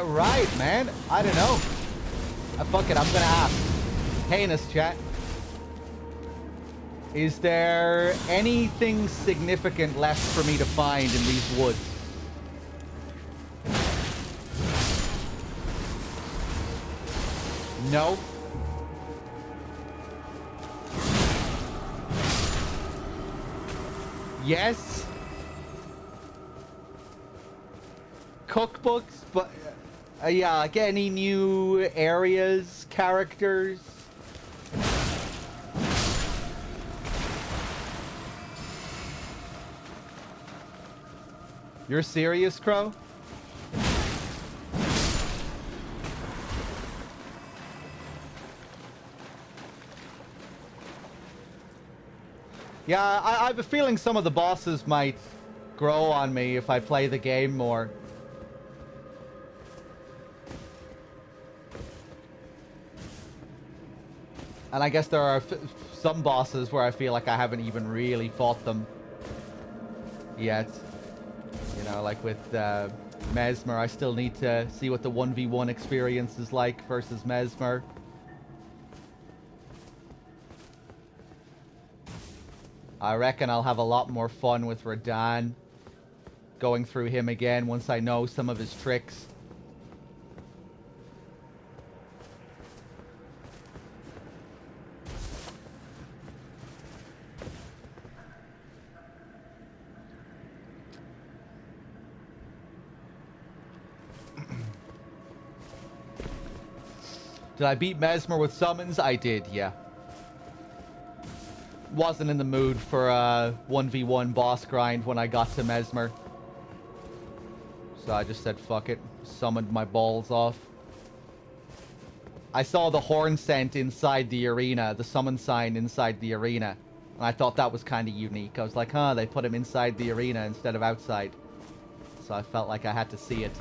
Right, man. I don't know. Fuck it, I'm gonna ask. Heinous chat. Is there anything significant left for me to find in these woods? No. Yes. Cookbooks, but yeah, like any new areas, characters. You're serious, Crow? Yeah, I have a feeling some of the bosses might grow on me if I play the game more. And I guess there are some bosses where I feel like I haven't even really fought them yet. You know, like with Mesmer, I still need to see what the 1v1 experience is like versus Mesmer. I reckon I'll have a lot more fun with Radahn, going through him again once I know some of his tricks. Did I beat Mesmer with summons? I did, yeah. Wasn't in the mood for a 1v1 boss grind when I got to Mesmer. So I just said fuck it. Summoned my balls off. I saw the horn scent inside the arena, the summon sign inside the arena. And I thought that was kind of unique. I was like, huh, they put him inside the arena instead of outside. So I felt like I had to see it.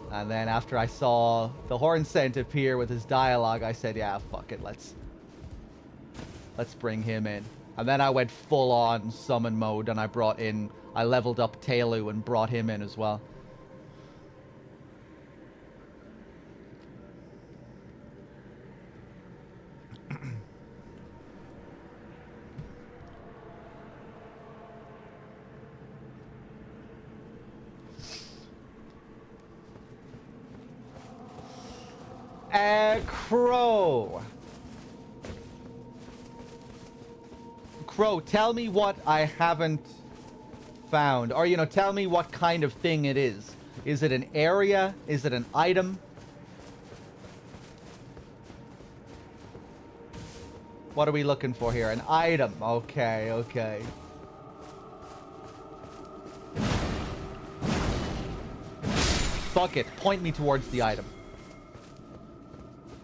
And then after I saw the horn scent appear with his dialogue, I said, yeah, fuck it, let's bring him in. And then I went full on summon mode and I leveled up Taelu and brought him in as well. Crow. Crow, tell me what I haven't found. Or, you know, tell me what kind of thing it is. Is it an area? Is it an item? What are we looking for here? An item. Okay, okay. Fuck it. Point me towards the item.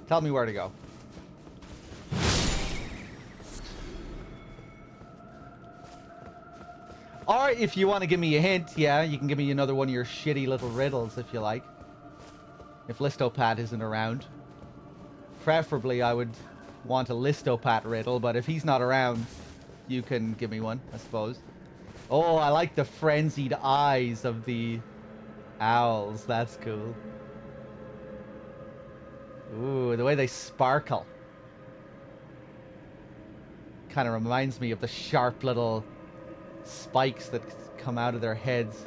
Tell me where to go. Or if you want to give me a hint, yeah, you can give me another one of your shitty little riddles if you like. If Listopat isn't around. Preferably, I would want a Listopat riddle, but if he's not around, you can give me one, I suppose. Oh, I like the frenzied eyes of the owls. That's cool. Ooh, the way they sparkle. Kind of reminds me of the sharp little spikes that come out of their heads.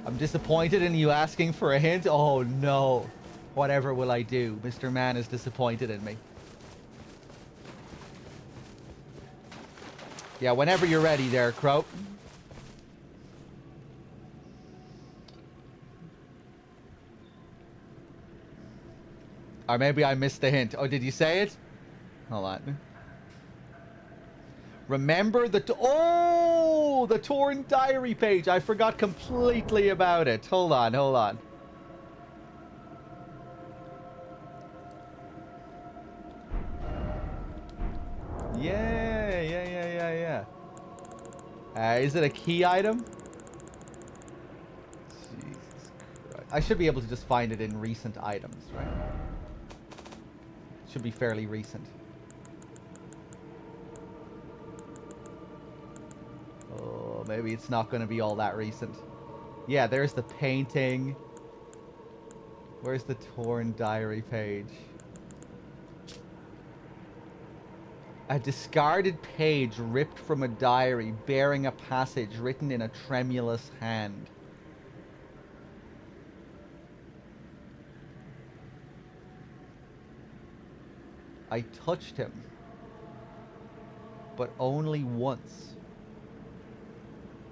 I'm disappointed in you asking for a hint. Oh no. Whatever will I do? Mr. Man is disappointed in me. Yeah, whenever you're ready there, Crow. Or maybe I missed the hint. Oh, did you say it? Hold on. Remember the... Oh! The torn diary page. I forgot completely about it. Hold on, hold on. Yeah. Is it a key item? Jesus Christ. I should be able to just find it in recent items, right? Should be fairly recent. Oh, maybe it's not going to be all that recent. Yeah, there's the painting. Where's the torn diary page? A discarded page ripped from a diary bearing a passage written in a tremulous hand. I touched him, but only once.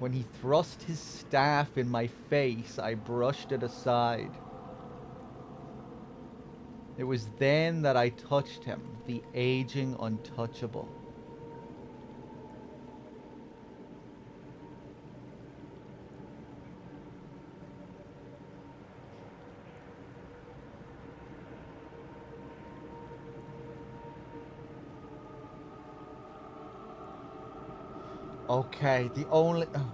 When he thrust his staff in my face, I brushed it aside. It was then that I touched him, the aging untouchable. Okay, the only... Oh.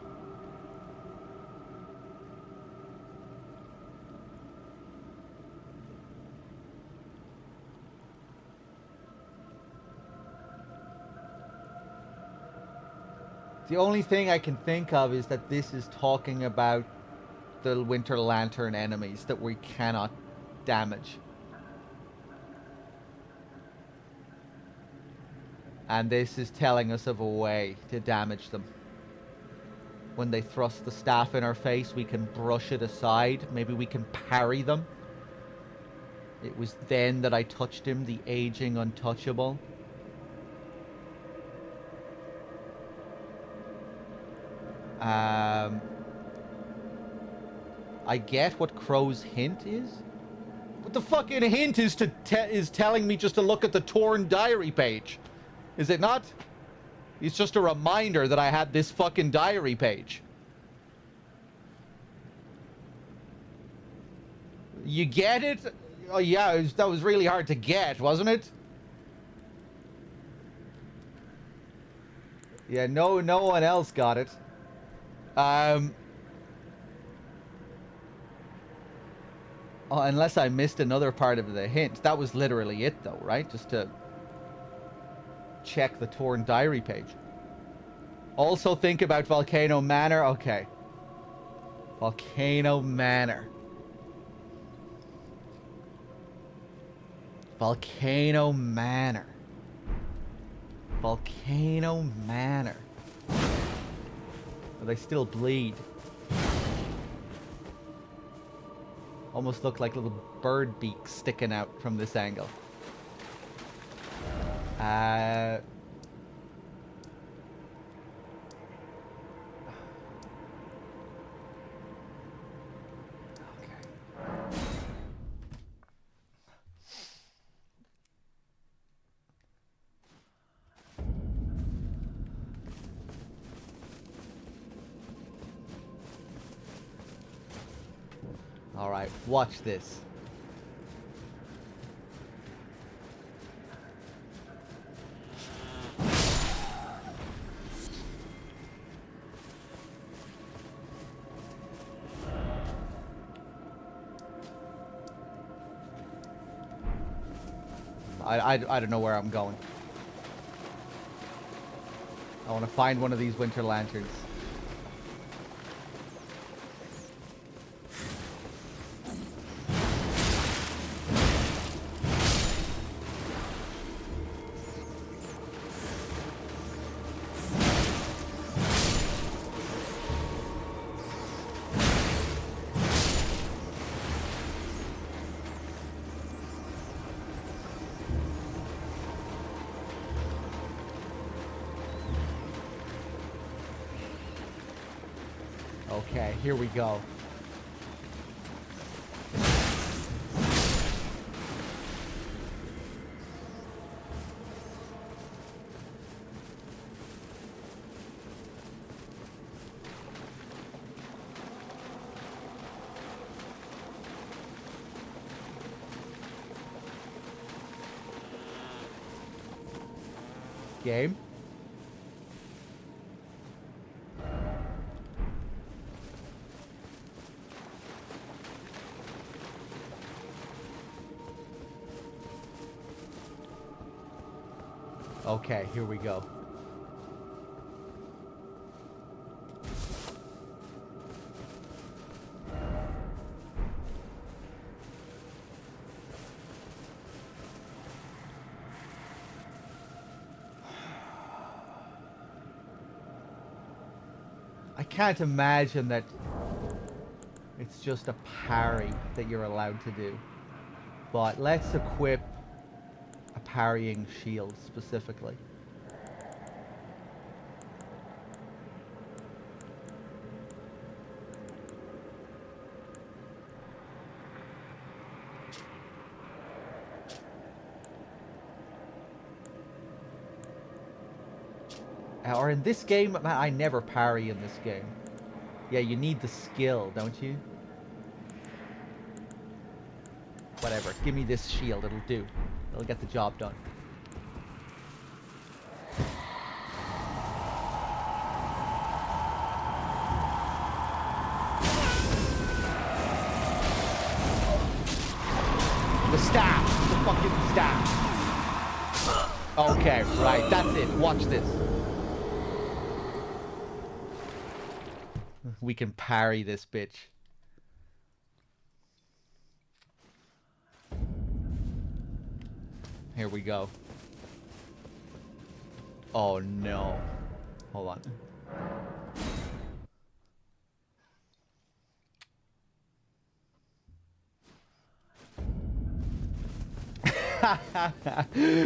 The only thing I can think of is that this is talking about the Winter Lantern enemies that we cannot damage. And this is telling us of a way to damage them. When they thrust the staff in our face, we can brush it aside. Maybe we can parry them. It was then that I touched him, the aging untouchable. I get what Crow's hint is. But the fucking hint is telling me just to look at the torn diary page. Is it not? It's just a reminder that I had this fucking diary page. You get it? Oh yeah, that was really hard to get, wasn't it? Yeah, no one else got it. Oh, unless I missed another part of the hint. That was literally it, though, right? Just to check the torn diary page. Also think about Volcano Manor. Okay. Volcano Manor. Volcano Manor. Volcano Manor. Oh, they still bleed. Almost look like little bird beaks sticking out from this angle. Okay. All right, watch this. I don't know where I'm going. I want to find one of these winter lanterns. Okay, here we go. Game. Okay, here we go. I can't imagine that it's just a parry that you're allowed to do. But let's equip a parrying shield specifically. Or in this game, man, I never parry in this game. Yeah, you need the skill, don't you? Whatever, give me this shield, it'll do. It'll get the job done. The staff! The fucking staff! Okay, right, that's it. Watch this. We can parry this bitch. Here we go. Oh no. Hold on.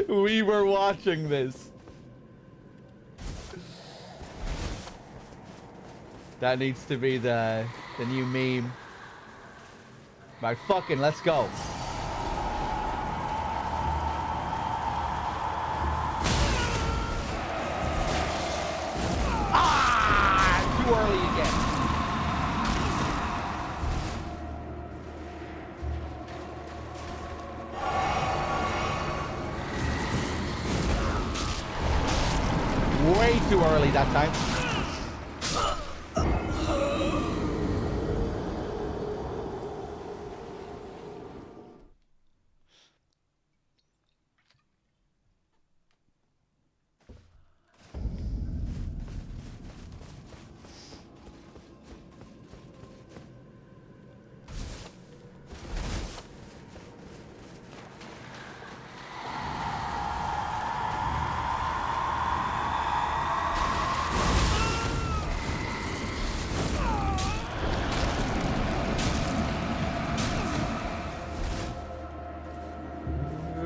We were watching this. That needs to be the new meme. Right, fucking, let's go. Ah! Too early again. Way too early that time.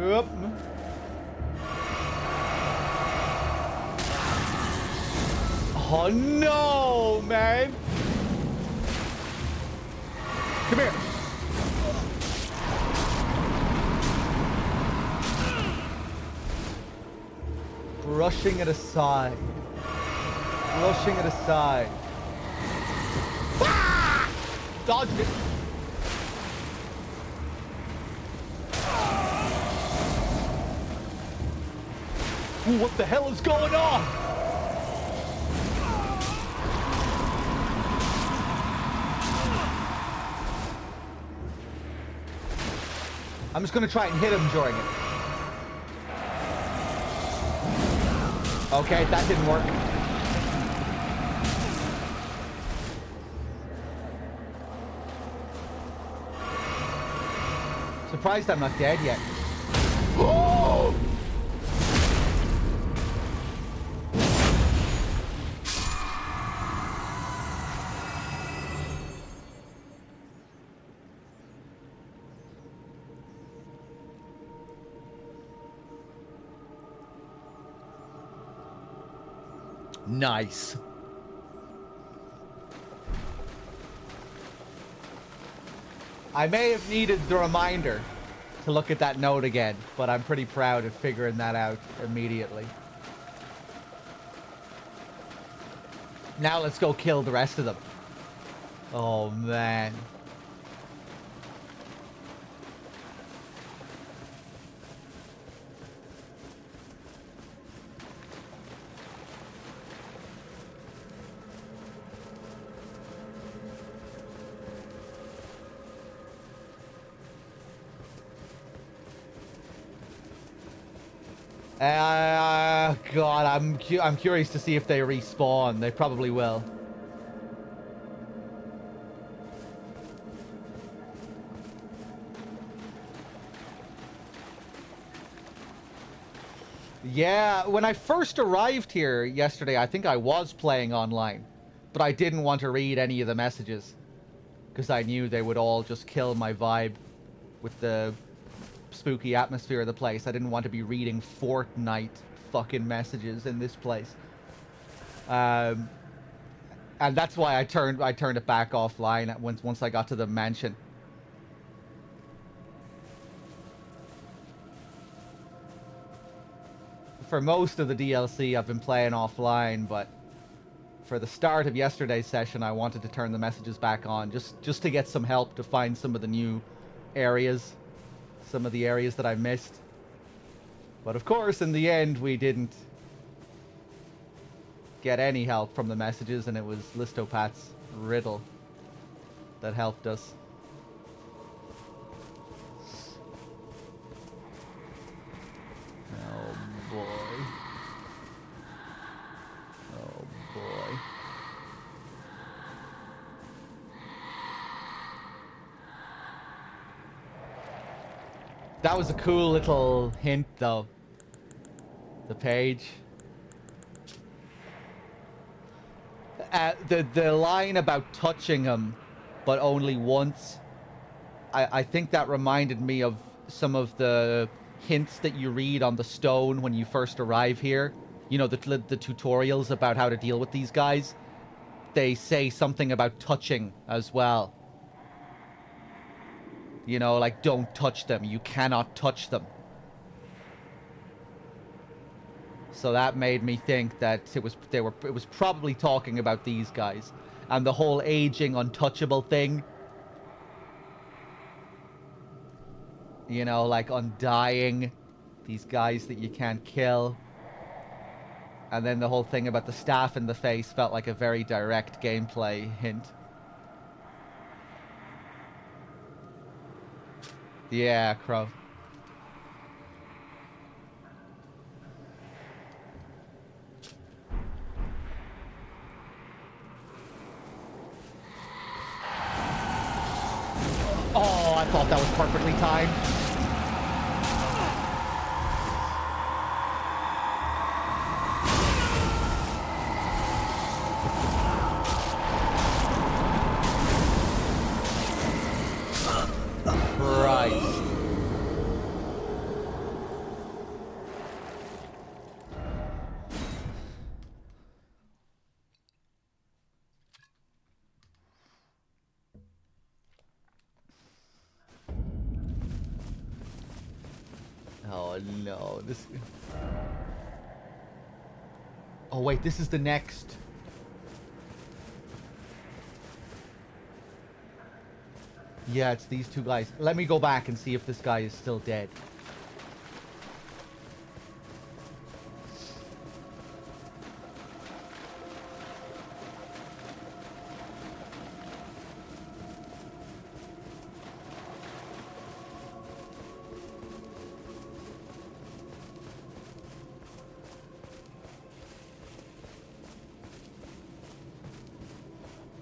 Yep. Oh no, man! Come here. Brushing it aside. Brushing it aside. Ah! Dodged it. Ooh, what the hell is going on? I'm just gonna try and hit him during it. Okay, that didn't work. Surprised I'm not dead yet. Oh! Nice. I may have needed the reminder to look at that note again, but I'm pretty proud of figuring that out immediately. Now let's go kill the rest of them. Oh, man. God, I'm curious to see if they respawn. They probably will. Yeah, when I first arrived here yesterday, I think I was playing online, but I didn't want to read any of the messages because I knew they would all just kill my vibe with the spooky atmosphere of the place. I didn't want to be reading Fortnite fucking messages in this place. And that's why I turned it back offline once I got to the mansion. For most of the DLC, I've been playing offline, but for the start of yesterday's session, I wanted to turn the messages back on just to get some help to find some of the new areas, some of the areas that I missed. But of course, in the end, we didn't get any help from the messages, and it was Listopath's riddle that helped us. Oh boy. Oh boy. That was a cool little hint, though. The page. The line about touching him, but only once. I think that reminded me of some of the hints that you read on the stone when you first arrive here. You know, the tutorials about how to deal with these guys. They say something about touching as well. You know, like, don't touch them. You cannot touch them. So that made me think that it was probably talking about these guys. And the whole aging untouchable thing. You know, like undying. These guys that you can't kill. And then the whole thing about the staff in the face felt like a very direct gameplay hint. Yeah, Crow. Oh, I thought that was perfectly timed. Christ. Oh no, this... Oh wait, this is the next... Yeah, it's these two guys. Let me go back and see if this guy is still dead.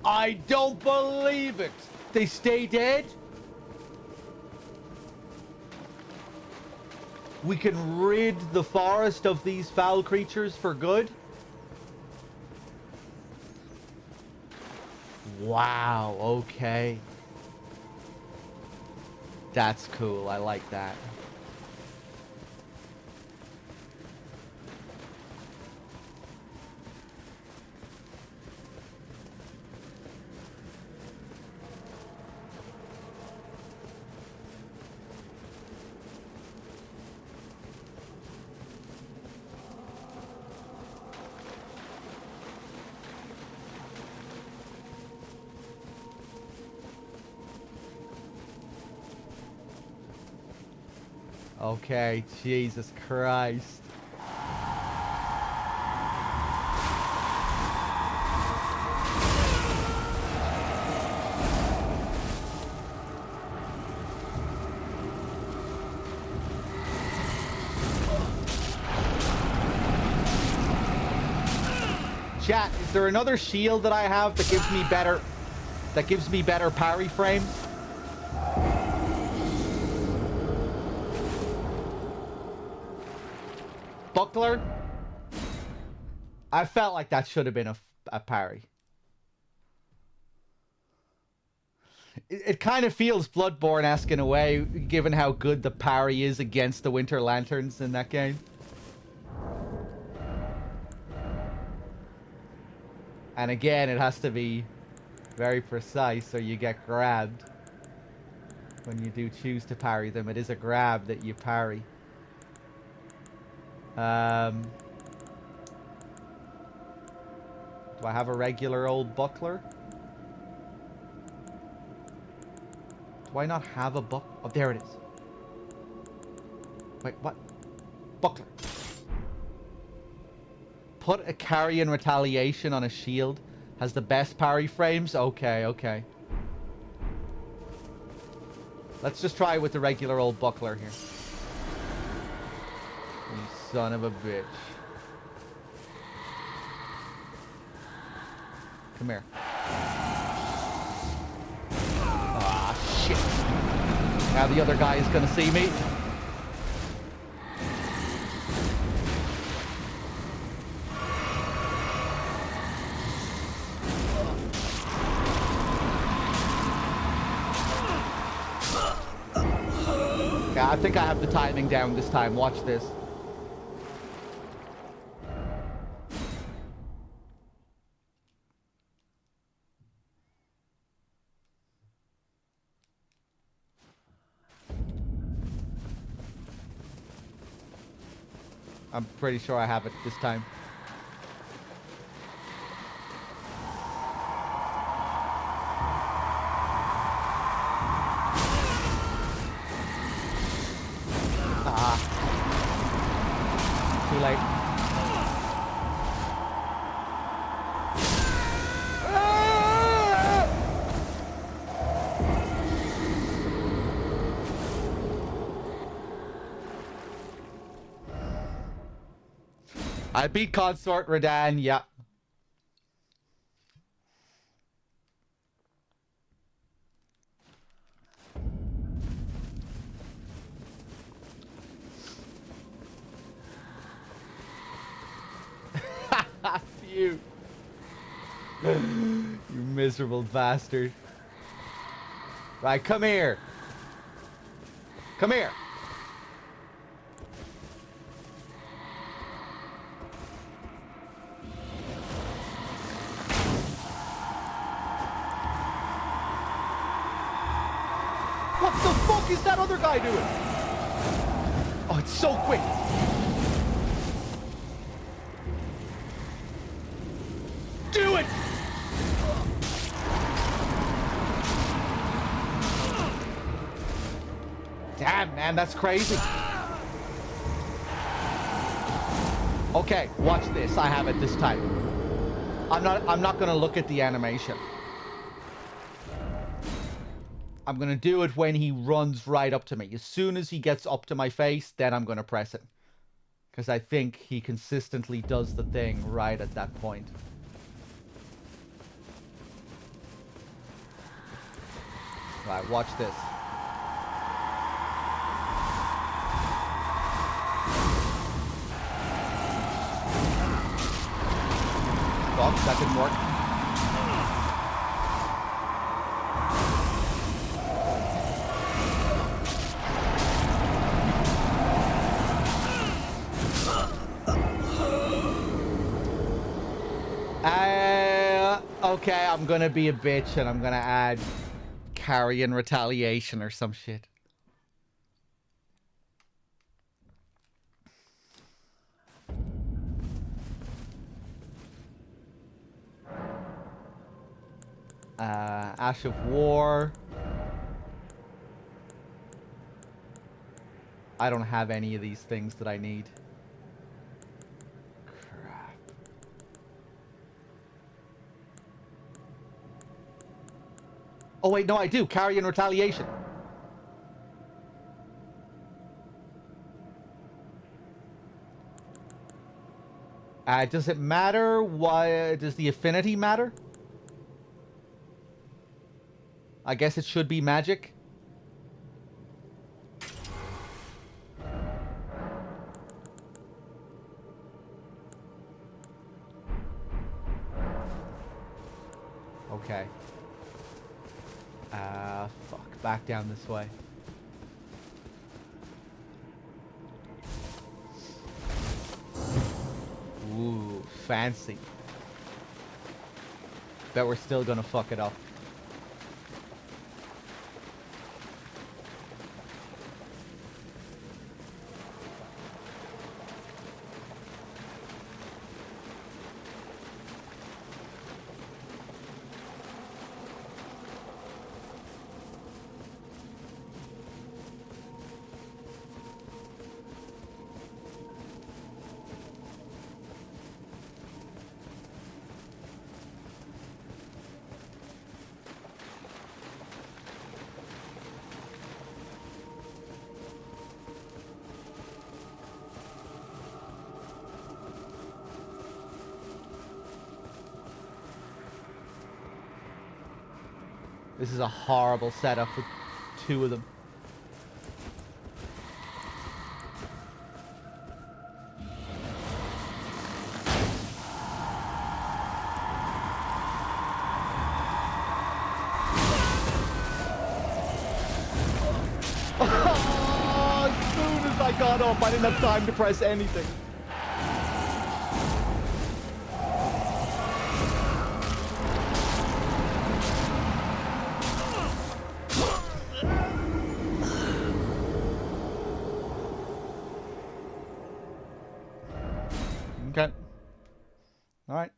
I don't believe it! They stay dead? We can rid the forest of these foul creatures for good? Wow, okay. That's cool, I like that. Okay, Jesus Christ. Chat, is there another shield that I have that gives me better parry frames? Buckler? I felt like that should have been a parry. It kind of feels Bloodborne-esque in a way, given how good the parry is against the Winter Lanterns in that game. And again, it has to be very precise or you get grabbed. When you do choose to parry them, it is a grab that you parry. Do I have a regular old buckler? Do I not have a Oh, there it is. Wait, what? Buckler. Put a carrion retaliation on a shield. Has the best parry frames? Okay, okay. Let's just try it with the regular old buckler here. You son of a bitch. Come here. Ah, shit. Now the other guy is gonna see me. I think I have the timing down this time. Watch this. I'm pretty sure I have it this time. Ah. Too late. I beat Consort Radahn, yeah. You. You miserable bastard. Right, come here. Come here. What the fuck is that other guy doing? Oh, it's so quick. Do it! Damn, man, that's crazy. Okay, watch this. I have it this time. I'm not gonna look at the animation. I'm gonna do it when he runs right up to me. As soon as he gets up to my face, then I'm gonna press it. Because I think he consistently does the thing right at that point. Right, watch this. Fuck, that didn't work. Okay, I'm gonna be a bitch and I'm gonna add carrion retaliation or some shit. Ash of War. I don't have any of these things that I need. Crap. Oh wait, no, I do. Carrion retaliation. Does it matter? Why does the affinity matter? I guess it should be magic. Okay. Fuck. Back down this way. Ooh, fancy. Bet we're still gonna fuck it up. This is a horrible setup with two of them. Oh, shut up. I didn't have time to press anything. Okay. All right.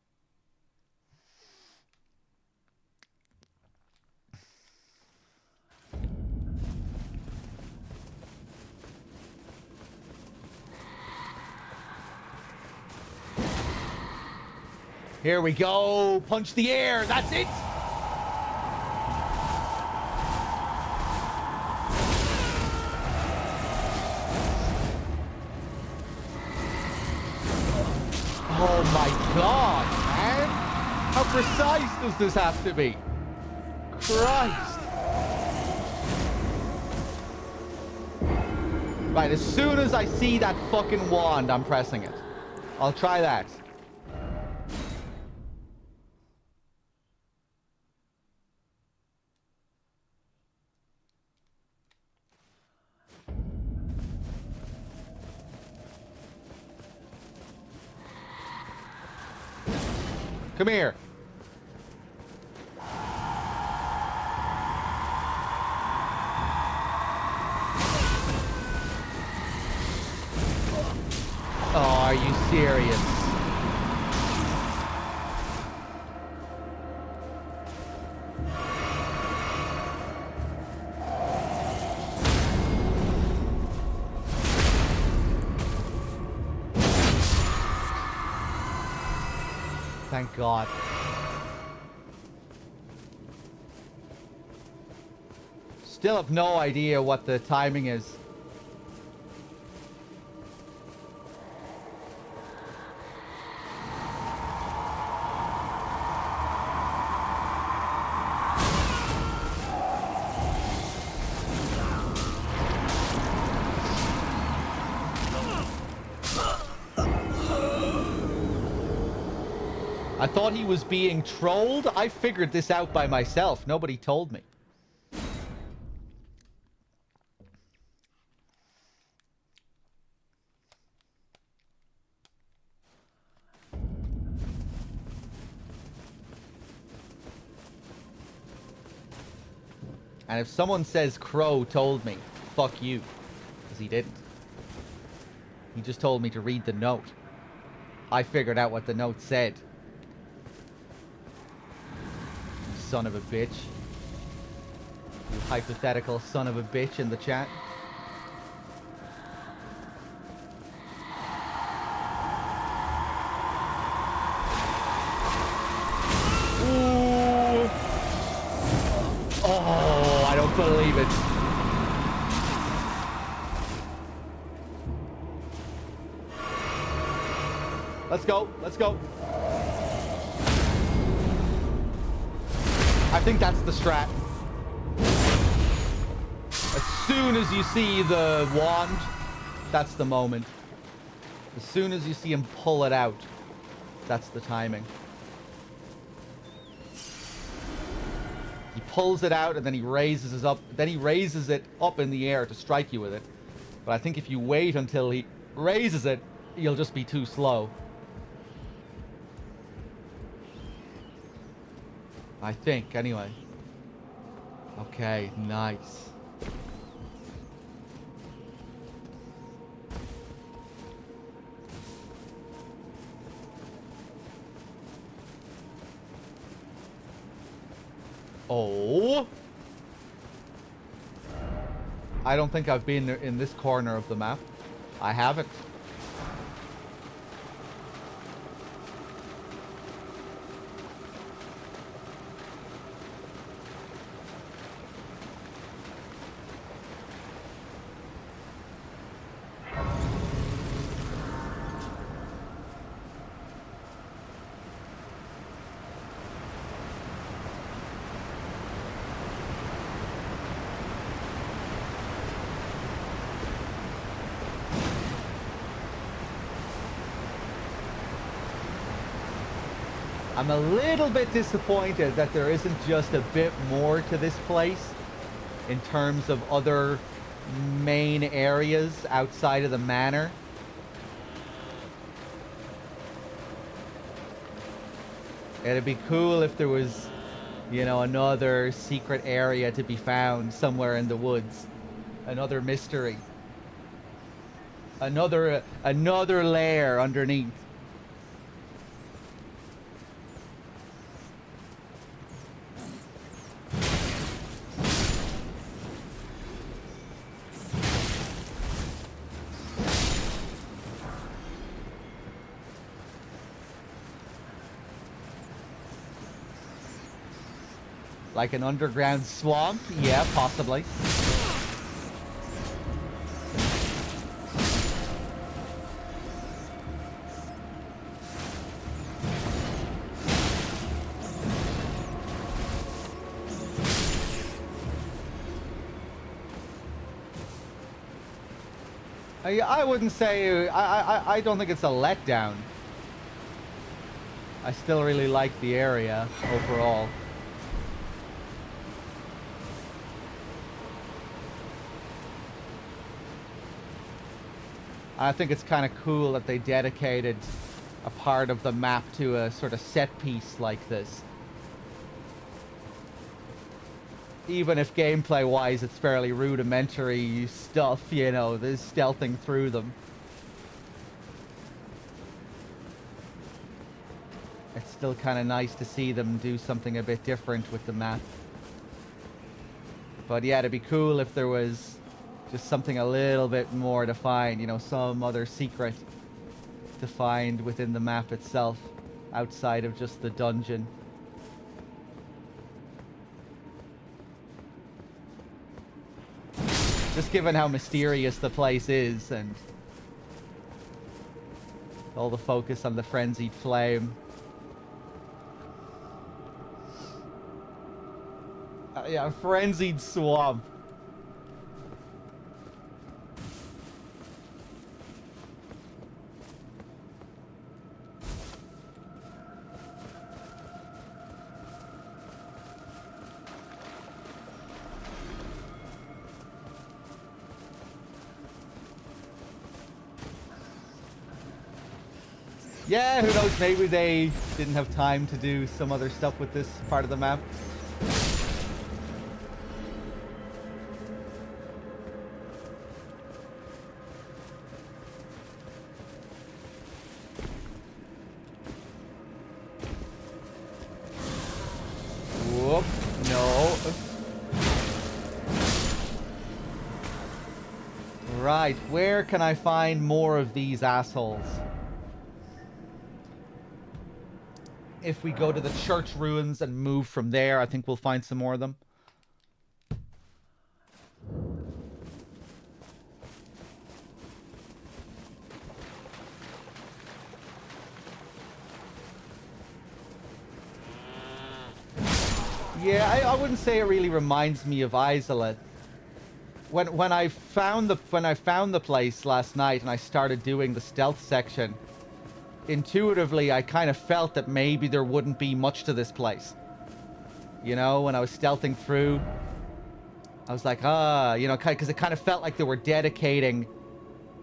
Here we go. Punch the air. That's it. Oh my god, man. How precise does this have to be? Christ. Right, as soon as I see that fucking wand, I'm pressing it. I'll try that. Come here. Oh, are you serious? Thank God. Still have no idea what the timing is. I thought he was being trolled. I figured this out by myself. Nobody told me. And if someone says Crow told me, fuck you. Because he didn't. He just told me to read the note. I figured out what the note said. You son of a bitch. You hypothetical son of a bitch in the chat. Ooh. Oh, I don't believe it. Let's go. Let's go. I think that's the strat. As soon as you see the wand, that's the moment. As soon as you see him pull it out, that's the timing. He pulls it out and then he raises it up. Then he raises it up in the air to strike you with it. But I think if you wait until he raises it, you'll just be too slow. I think, anyway. Okay, nice. Oh. I don't think I've been in this corner of the map. I haven't. I'm a little bit disappointed that there isn't just a bit more to this place in terms of other main areas outside of the manor. It'd be cool if there was, you know, another secret area to be found somewhere in the woods. Another mystery. Another layer underneath. Like an underground swamp? Yeah, possibly. I wouldn't say... I don't think it's a letdown. I still really like the area overall. I think it's kind of cool that they dedicated a part of the map to a sort of set piece like this. Even if gameplay-wise it's fairly rudimentary stuff, you know, there's stealthing through them. It's still kind of nice to see them do something a bit different with the map. But yeah, it'd be cool if there was just something a little bit more to find, you know, some other secret to find within the map itself, outside of just the dungeon. Just given how mysterious the place is, and all the focus on the frenzied flame. Yeah, frenzied swamp. Yeah, who knows, maybe they didn't have time to do some other stuff with this part of the map. Whoop, no. Right, where can I find more of these assholes? If we go to the church ruins and move from there, I think we'll find some more of them. Yeah, I wouldn't say it really reminds me of Izalith. When I found the place last night and I started doing the stealth section, intuitively I kind of felt that maybe there wouldn't be much to this place. You know, when I was stealthing through, I was like, you know, because it kind of felt like they were dedicating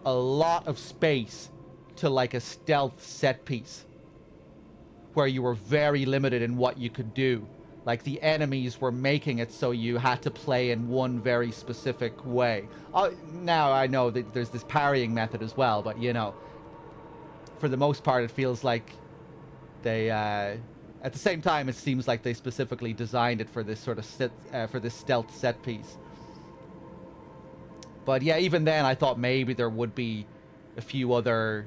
a lot of space to like a stealth set piece where you were very limited in what you could do. Like the enemies were making it so you had to play in one very specific way. Now I know that there's this parrying method as well, but you know, for the most part, it feels like they, at the same time, it seems like they specifically designed it for this sort of for this stealth set piece. But yeah, even then, I thought maybe there would be a few other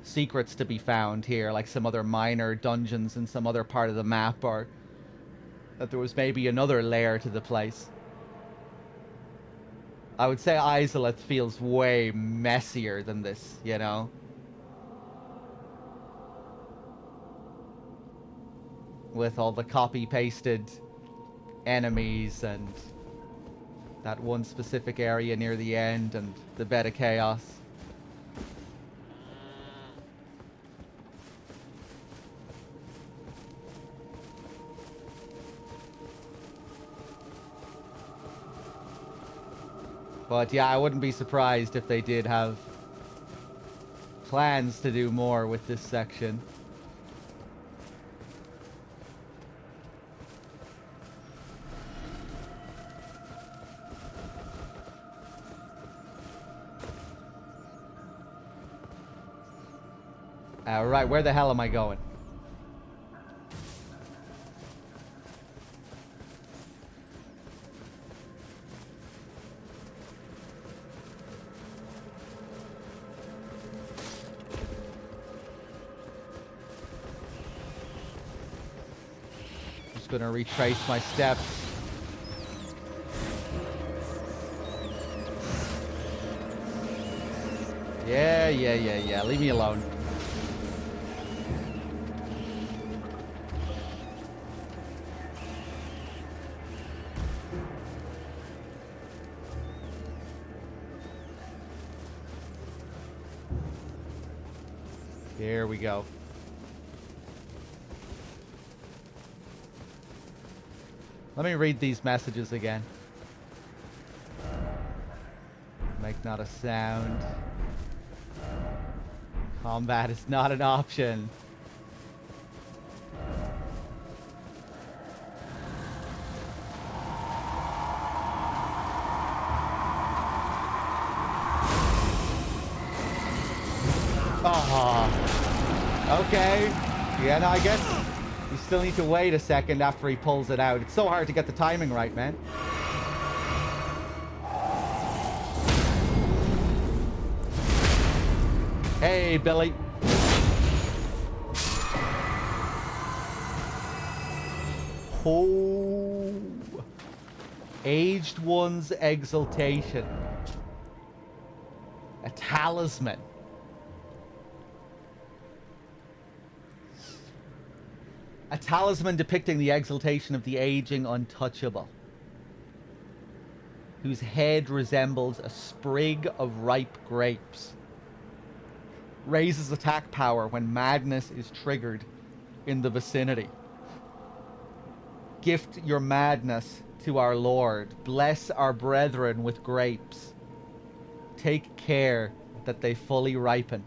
secrets to be found here, like some other minor dungeons in some other part of the map, or that there was maybe another layer to the place. I would say Izalith feels way messier than this, you know? With all the copy-pasted enemies and that one specific area near the end and the bed of chaos. But yeah, I wouldn't be surprised if they did have plans to do more with this section. Right, where the hell am I going? Just gonna retrace my steps. Yeah. Leave me alone. Here we go. Let me read these messages again. Make not a sound. Combat is not an option. Okay. Yeah, no, I guess you still need to wait a second after he pulls it out. It's so hard to get the timing right, man. Hey, Billy. Oh. Aged One's Exaltation. A talisman. A talisman depicting the exaltation of the aging untouchable, whose head resembles a sprig of ripe grapes. Raises attack power when madness is triggered in the vicinity. Gift your madness to our Lord. Bless our brethren with grapes. Take care that they fully ripen.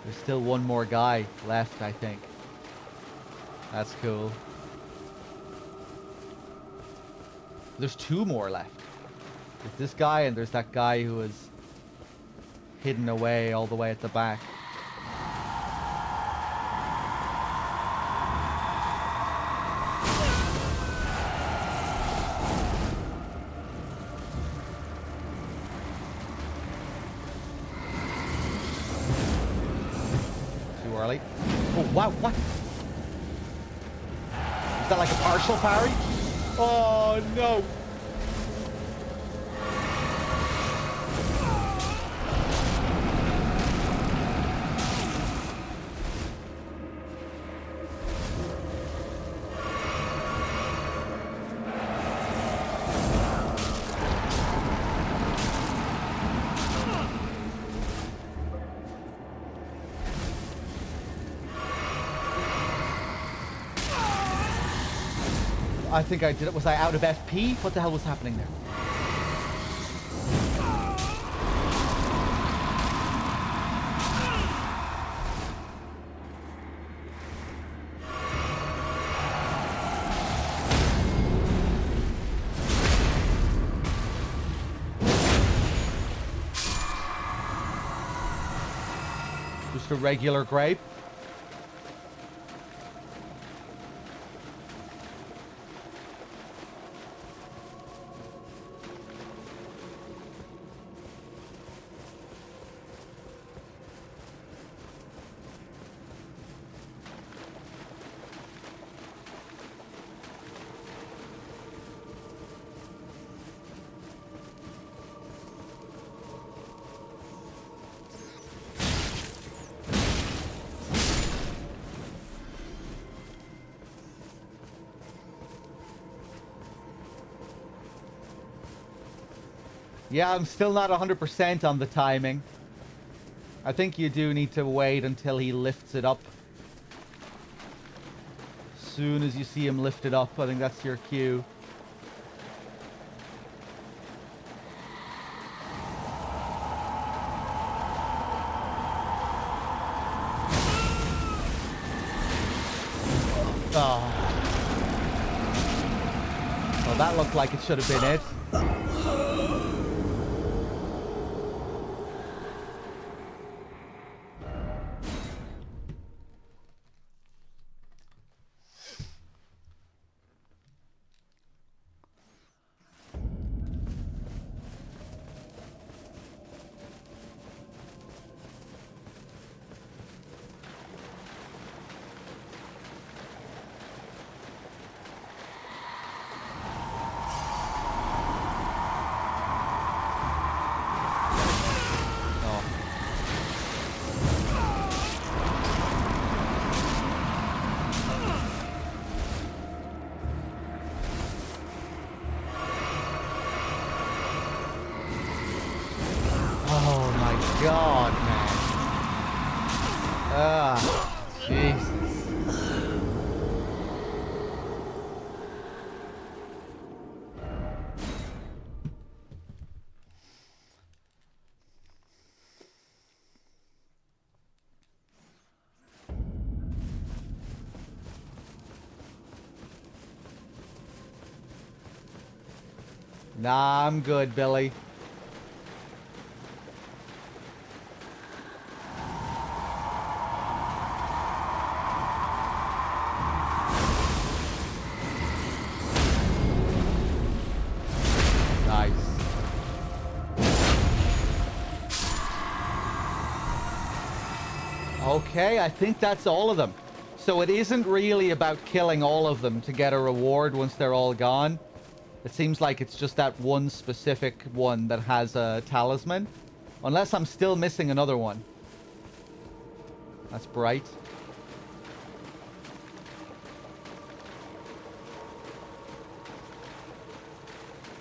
There's still one more guy left, I think. That's cool. There's two more left. There's this guy and there's that guy who is hidden away all the way at the back. Too early. Oh, wow, what? Is that like a partial parry? Oh, no. I think I did it. Was I out of FP? What the hell was happening there? Just a regular grape. Yeah, I'm still not 100% on the timing. I think you do need to wait until he lifts it up soon as you see him lifted up. I think that's your cue. Oh. Well, that looked like it should have been it. God, man. Ah, Jesus. Nah, I'm good, Billy. Okay, I think that's all of them. So it isn't really about killing all of them to get a reward once they're all gone. It seems like it's just that one specific one that has a talisman. Unless I'm still missing another one. That's bright.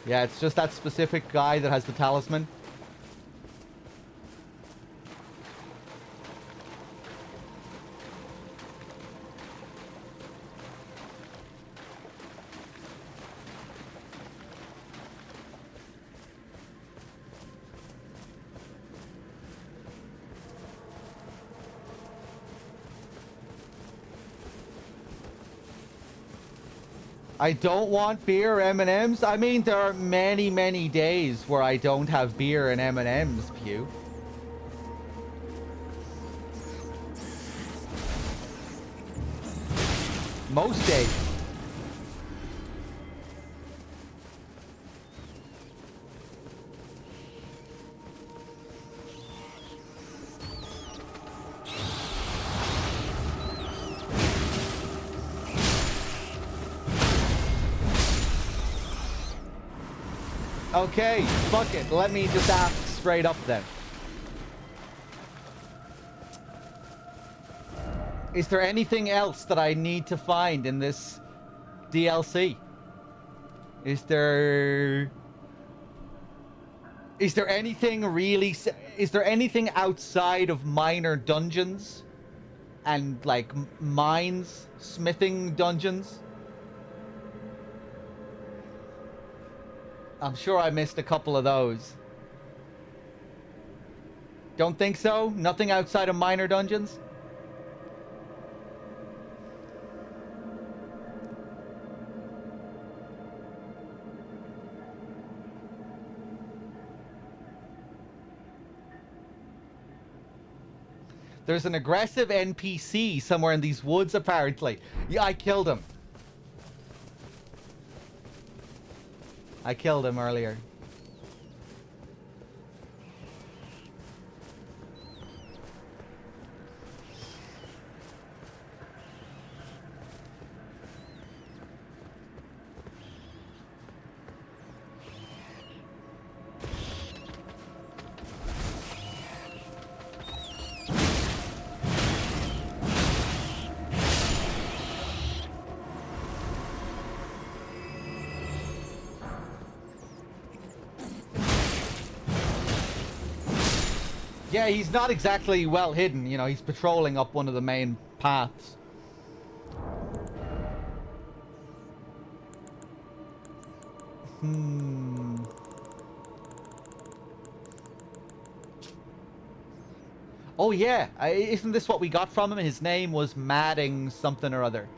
Yeah, it's just that specific guy that has the talisman. I don't want beer or M&Ms. I mean, there are many, many days where I don't have beer and M&Ms, Pew. Most days. Okay, fuck it. Let me just ask straight up then. Is there anything else that I need to find in this DLC? Is there anything really... Is there anything outside of minor dungeons? And, like, mines? Smithing dungeons? I'm sure I missed a couple of those. Don't think so? Nothing outside of minor dungeons? There's an aggressive NPC somewhere in these woods, apparently. Yeah, I killed him. I killed him earlier. Yeah, he's not exactly well hidden. You know, he's patrolling up one of the main paths. Hmm. Oh yeah, isn't this what we got from him? His name was Madding something or other.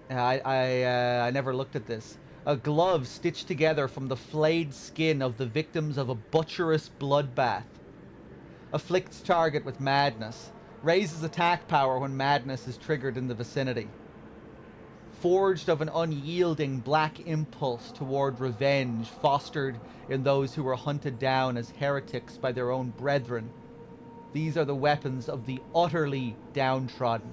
I never looked at this. A glove stitched together from the flayed skin of the victims of a butcherous bloodbath. Afflicts target with madness. Raises attack power when madness is triggered in the vicinity. Forged of an unyielding black impulse toward revenge, fostered in those who were hunted down as heretics by their own brethren. These are the weapons of the utterly downtrodden.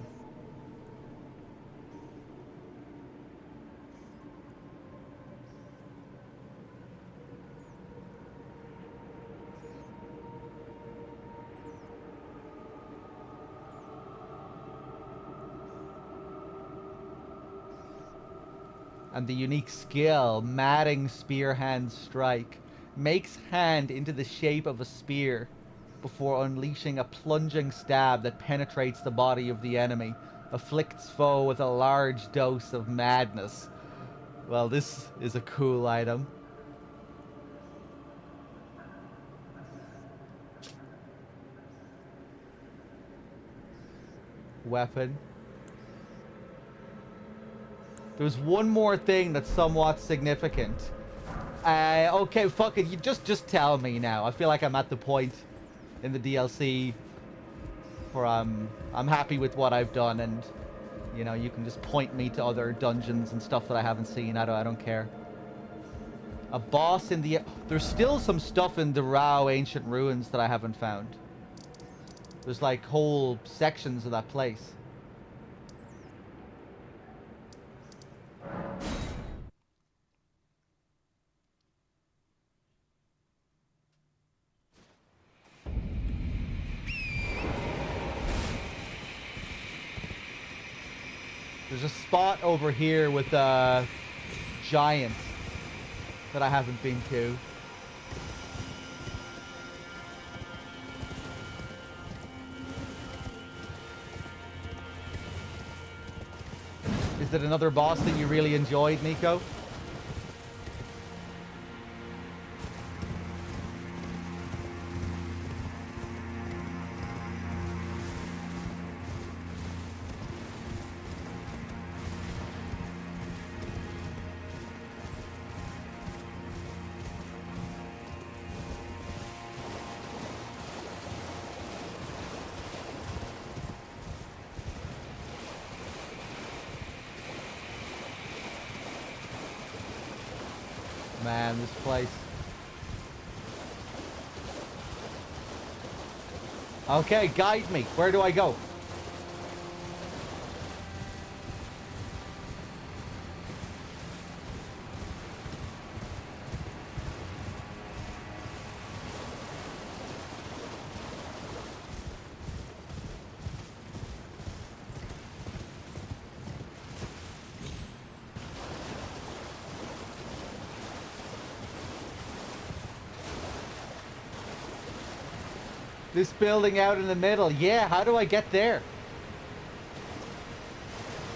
And the unique skill, Madding Spear Hand Strike, makes hand into the shape of a spear before unleashing a plunging stab that penetrates the body of the enemy, afflicts foe with a large dose of madness. Well, this is a cool item. Weapon. There's one more thing that's somewhat significant. Okay, fuck it. You just tell me now. I feel like I'm at the point in the DLC where I'm happy with what I've done, and you know, you can just point me to other dungeons and stuff that I haven't seen. I don't care. A boss in the... There's still some stuff in the Rao Ancient Ruins that I haven't found. There's like whole sections of that place. There's a spot over here with a giant that I haven't been to. Is it another boss that you really enjoyed, Nico? Man, this place. Okay, guide me. Where do I go? This building out in the middle. Yeah, how do I get there?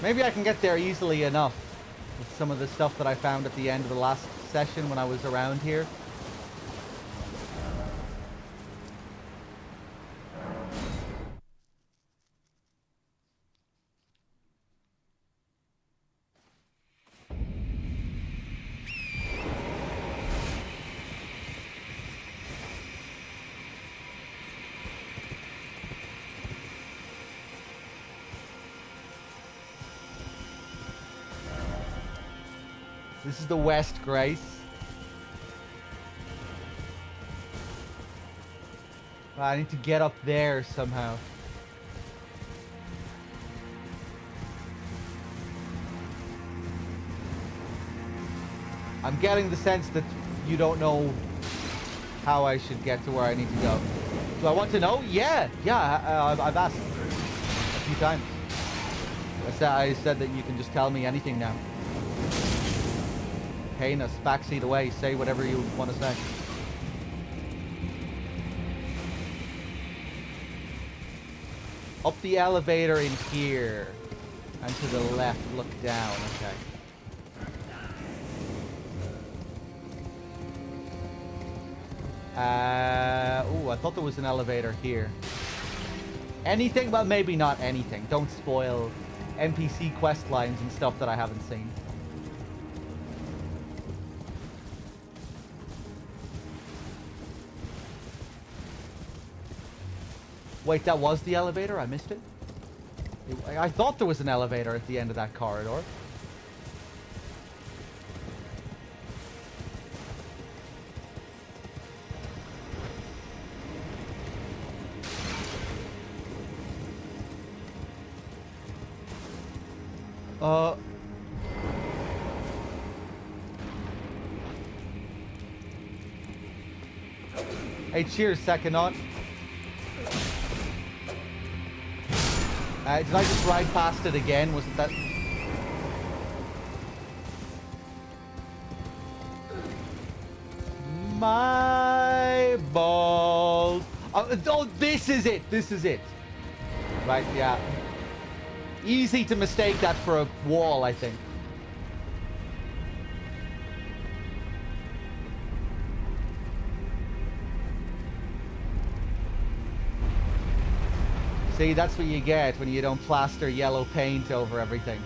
Maybe I can get there easily enough with some of the stuff that I found at the end of the last session when I was around here. This is the West Grace. I need to get up there somehow. I'm getting the sense that you don't know how I should get to where I need to go. Do I want to know? Yeah, I've asked a few times. I said that you can just tell me anything now. Heinous, backseat away, say whatever you want to say. Up the elevator in here. And to the left, look down, okay. Oh, I thought there was an elevator here. Anything? Well, maybe not anything. Don't spoil NPC quest lines and stuff that I haven't seen. Wait, that was the elevator? I missed it? I thought there was an elevator at the end of that corridor. Hey, cheers, Second. Did I just ride past it again? Wasn't that... My balls. Oh, this is it. This is it. Right, yeah. Easy to mistake that for a wall, I think. See, that's what you get when you don't plaster yellow paint over everything.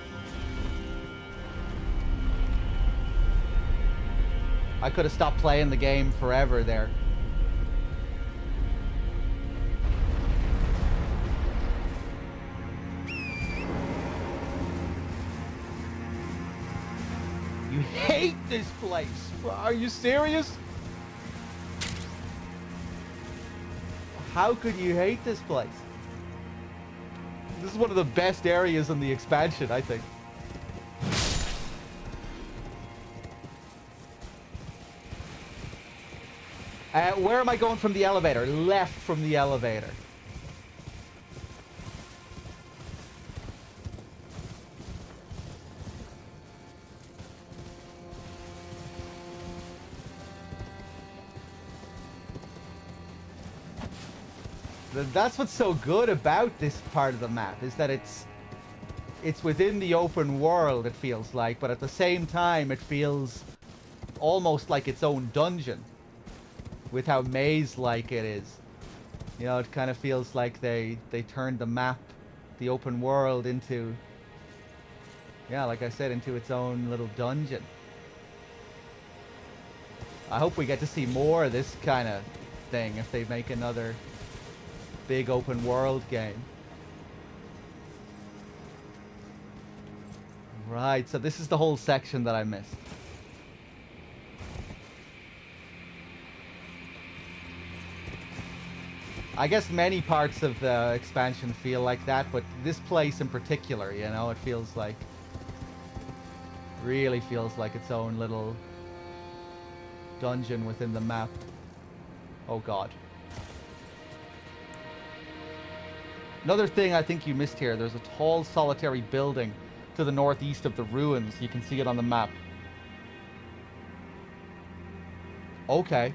I could have stopped playing the game forever there. You hate this place. Are you serious? How could you hate this place? This is one of the best areas in the expansion, I think. Where am I going from the elevator? Left from the elevator. That's what's so good about this part of the map, is that it's within the open world, it feels like, but at the same time it feels almost like its own dungeon with how maze-like it is. You know, it kind of feels like they turned the map, the open world, into, yeah, like I said, into its own little dungeon. I hope we get to see more of this kind of thing if they make another big open world game. Right, so this is the whole section that I missed. I guess many parts of the expansion feel like that, but this place in particular, you know, it feels like, really feels like its own little dungeon within the map. Oh god. Another thing I think you missed here, there's a tall solitary building to the northeast of the ruins. You can see it on the map. Okay.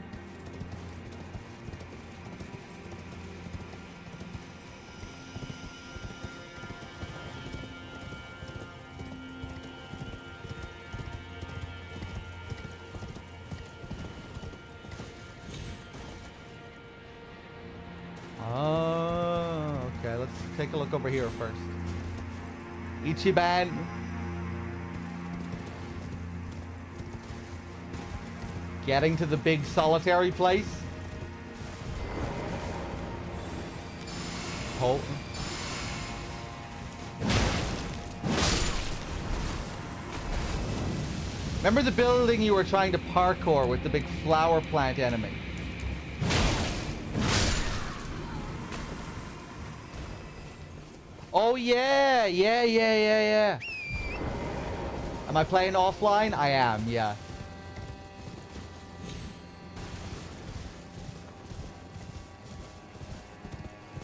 Okay, let's take a look over here first. Ichiban. Getting to the big solitary place. Oh. Remember the building you were trying to parkour with the big flower plant enemy? Oh yeah, yeah. Am I playing offline? I am, yeah.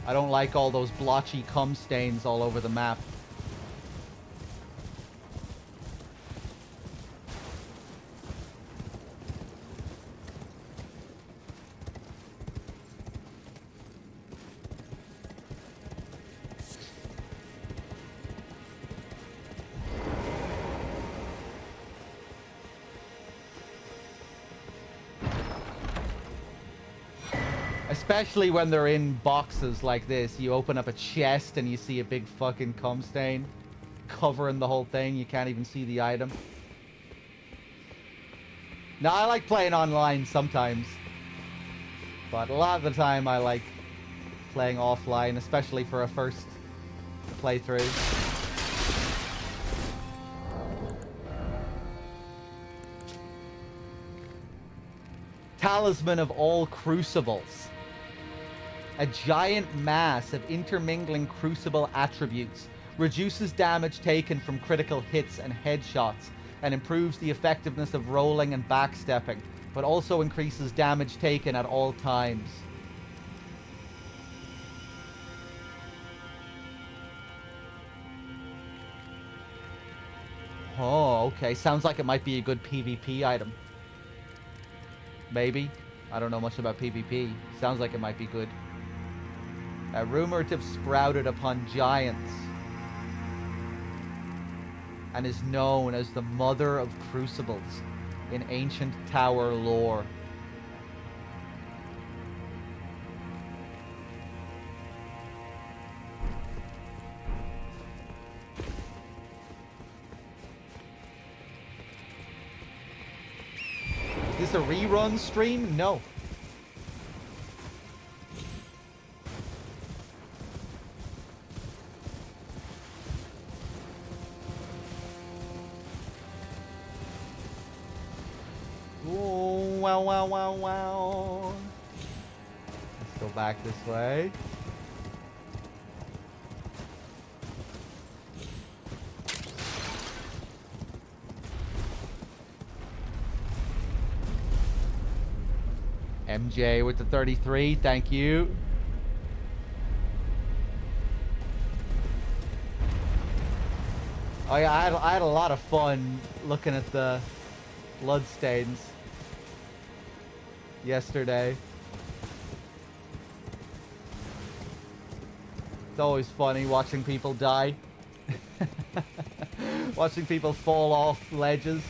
I don't like all those blotchy cum stains all over the map. Especially when they're in boxes like this. You open up a chest and you see a big fucking cum stain covering the whole thing. You can't even see the item. Now, I like playing online sometimes. But a lot of the time I like playing offline, especially for a first playthrough. Talisman of all crucibles. A giant mass of intermingling crucible attributes. Reduces damage taken from critical hits and headshots, and improves the effectiveness of rolling and backstepping, but also increases damage taken at all times. Oh, okay. Sounds like it might be a good PvP item. Maybe. I don't know much about PvP. Sounds like it might be good. Rumored to have sprouted upon giants. And is known as the Mother of Crucibles in ancient tower lore. Is this a rerun stream? No. Ooh, wow, wow, wow, wow. Let's go back this way. MJ with the 33, thank you. Oh yeah, I had a lot of fun looking at the bloodstains yesterday. It's always funny watching people die. Watching people fall off ledges.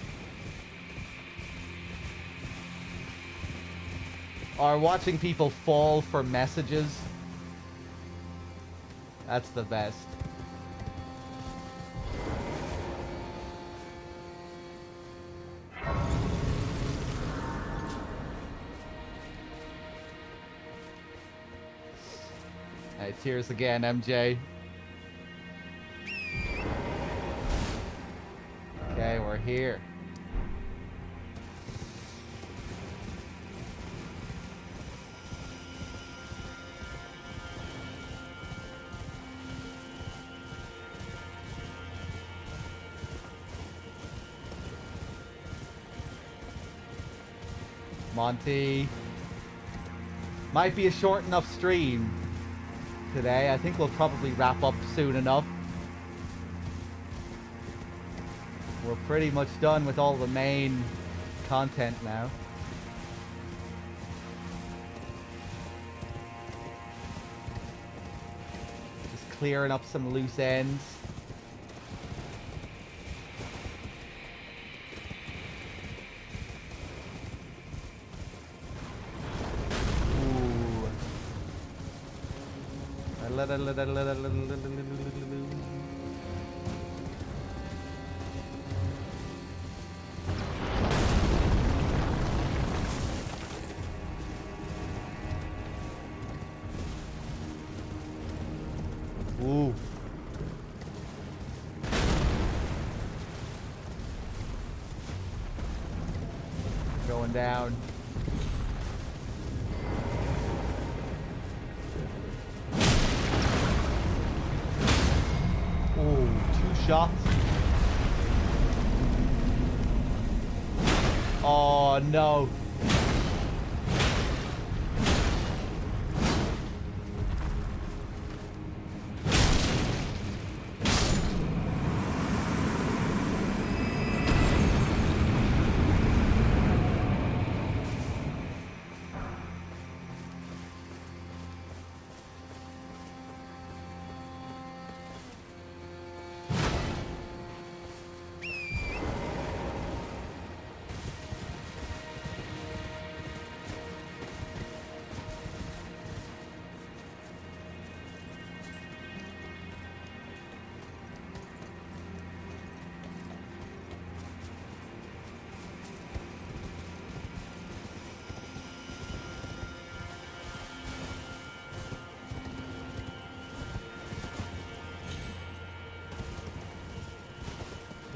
Or watching people fall for messages. That's the best. Hey, cheers again, MJ. Okay, we're here. Monty. Might be a short enough stream today. I think we'll probably wrap up soon enough. We're pretty much done with all the main content now. Just clearing up some loose ends. Ooh. Going down. Ooh, 2 shots. Oh no.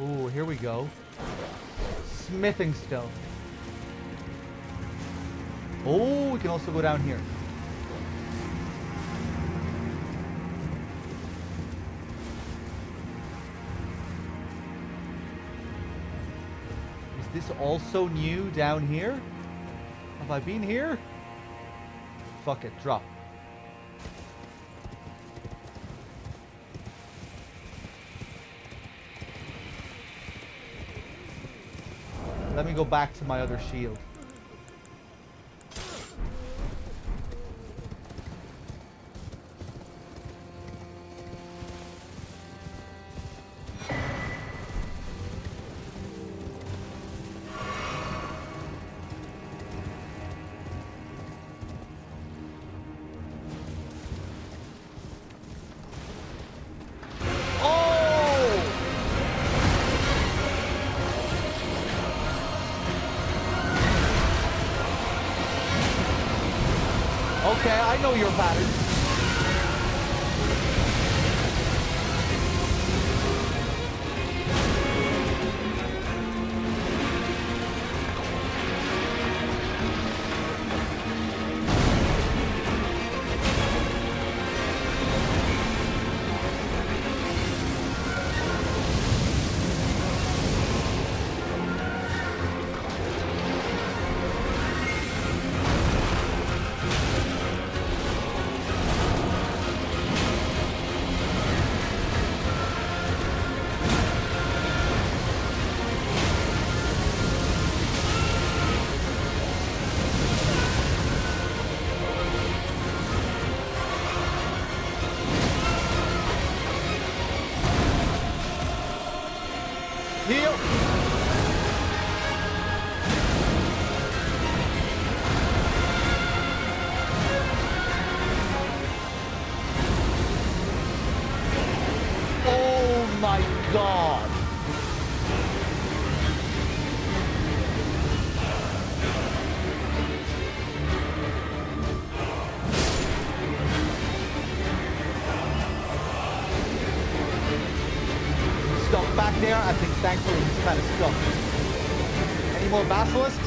Ooh, here we go. Smithing stone. Oh, we can also go down here. Is this also new down here? Have I been here? Fuck it, drop. Let me go back to my other shield. Okay, I know your pattern. Heal! Oh my god! Stuck back there. I think thankfully he's kind of stuck. Any more basilisks?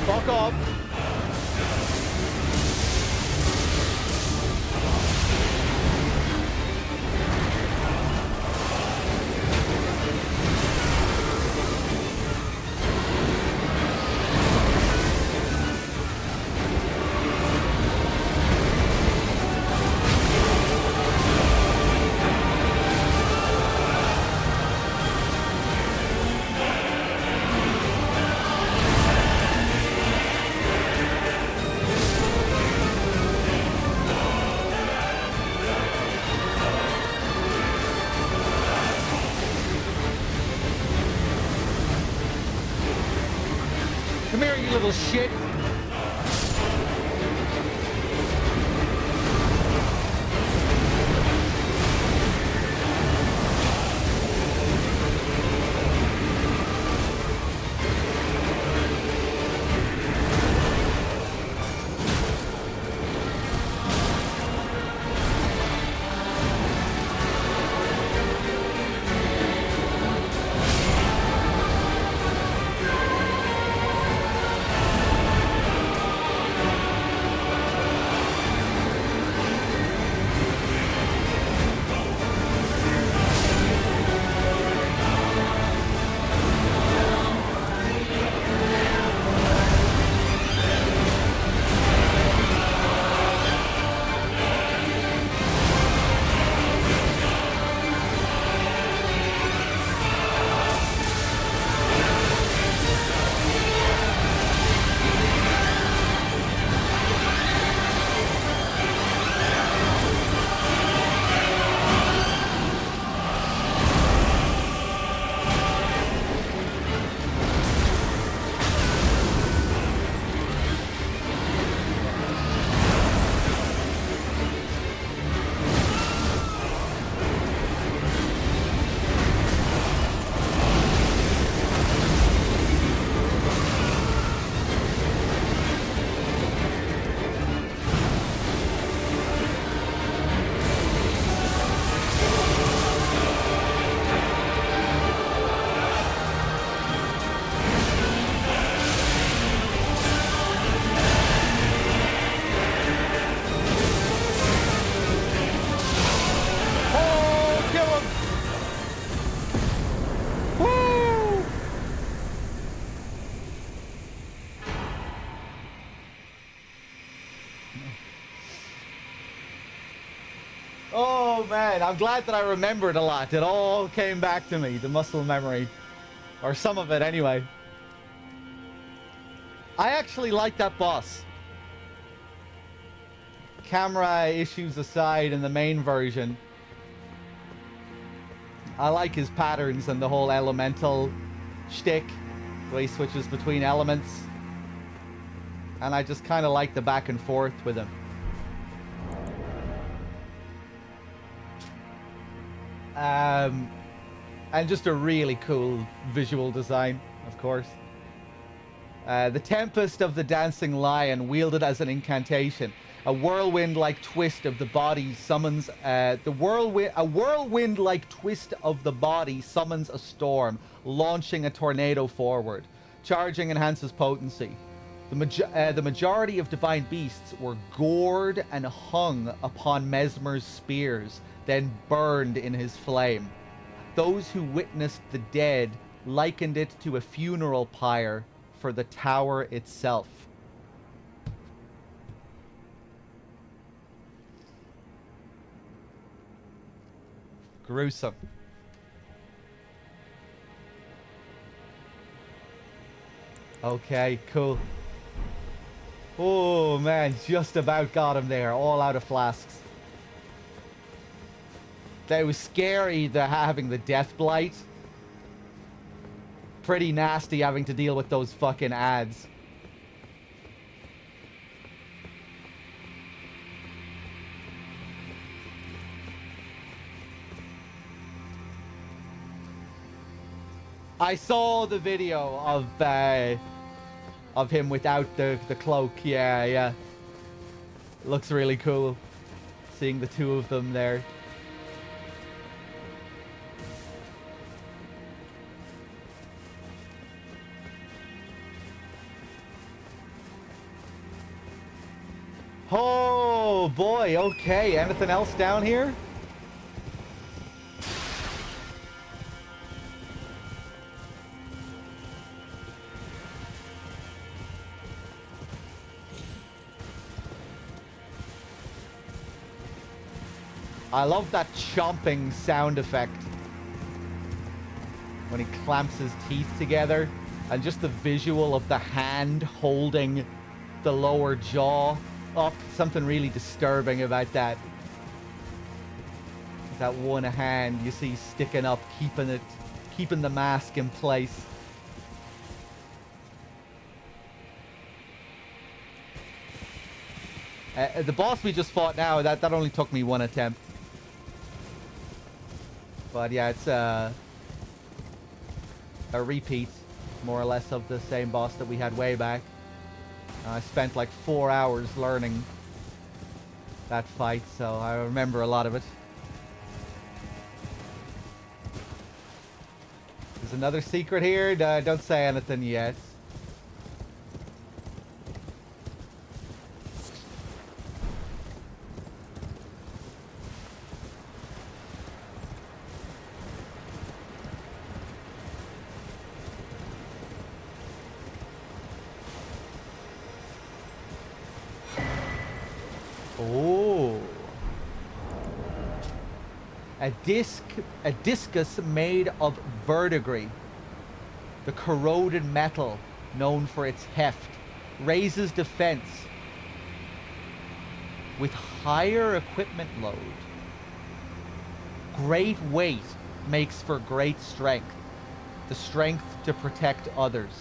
Fuck off. Come here, you little shit. Oh man, I'm glad that I remembered a lot. It all came back to me, the muscle memory. Or some of it anyway. I actually like that boss. Camera issues aside in the main version, I like his patterns and the whole elemental shtick, the way he switches between elements. And I just kind of like the back and forth with him. And just a really cool visual design, of course. The Tempest of the Dancing Lion, wielded as an incantation. A whirlwind-like twist of the body summons a whirlwind-like twist of the body summons a storm, launching a tornado forward. Charging enhances potency. The majority of divine beasts were gored and hung upon Mesmer's spears, then burned in his flame. Those who witnessed the dead likened it to a funeral pyre for the tower itself. Gruesome. Okay, cool. Oh man, just about got him there, all out of flasks. That was scary, having the death blight. Pretty nasty having to deal with those fucking ads. I saw the video of him without the cloak. Yeah. It looks really cool. Seeing the two of them there. Oh boy, okay. Anything else down here? I love that chomping sound effect when he clamps his teeth together, and just the visual of the hand holding the lower jaw up. Something really disturbing about that. That one hand you see sticking up, keeping the mask in place. The boss we just fought now, that only took me one attempt. But yeah, it's a repeat, more or less, of the same boss that we had way back. I spent like 4 hours learning that fight, so I remember a lot of it. There's another secret here. Don't say anything yet. Oh. A discus made of verdigris, the corroded metal known for its heft, raises defense with higher equipment load. Great weight makes for great strength, the strength to protect others.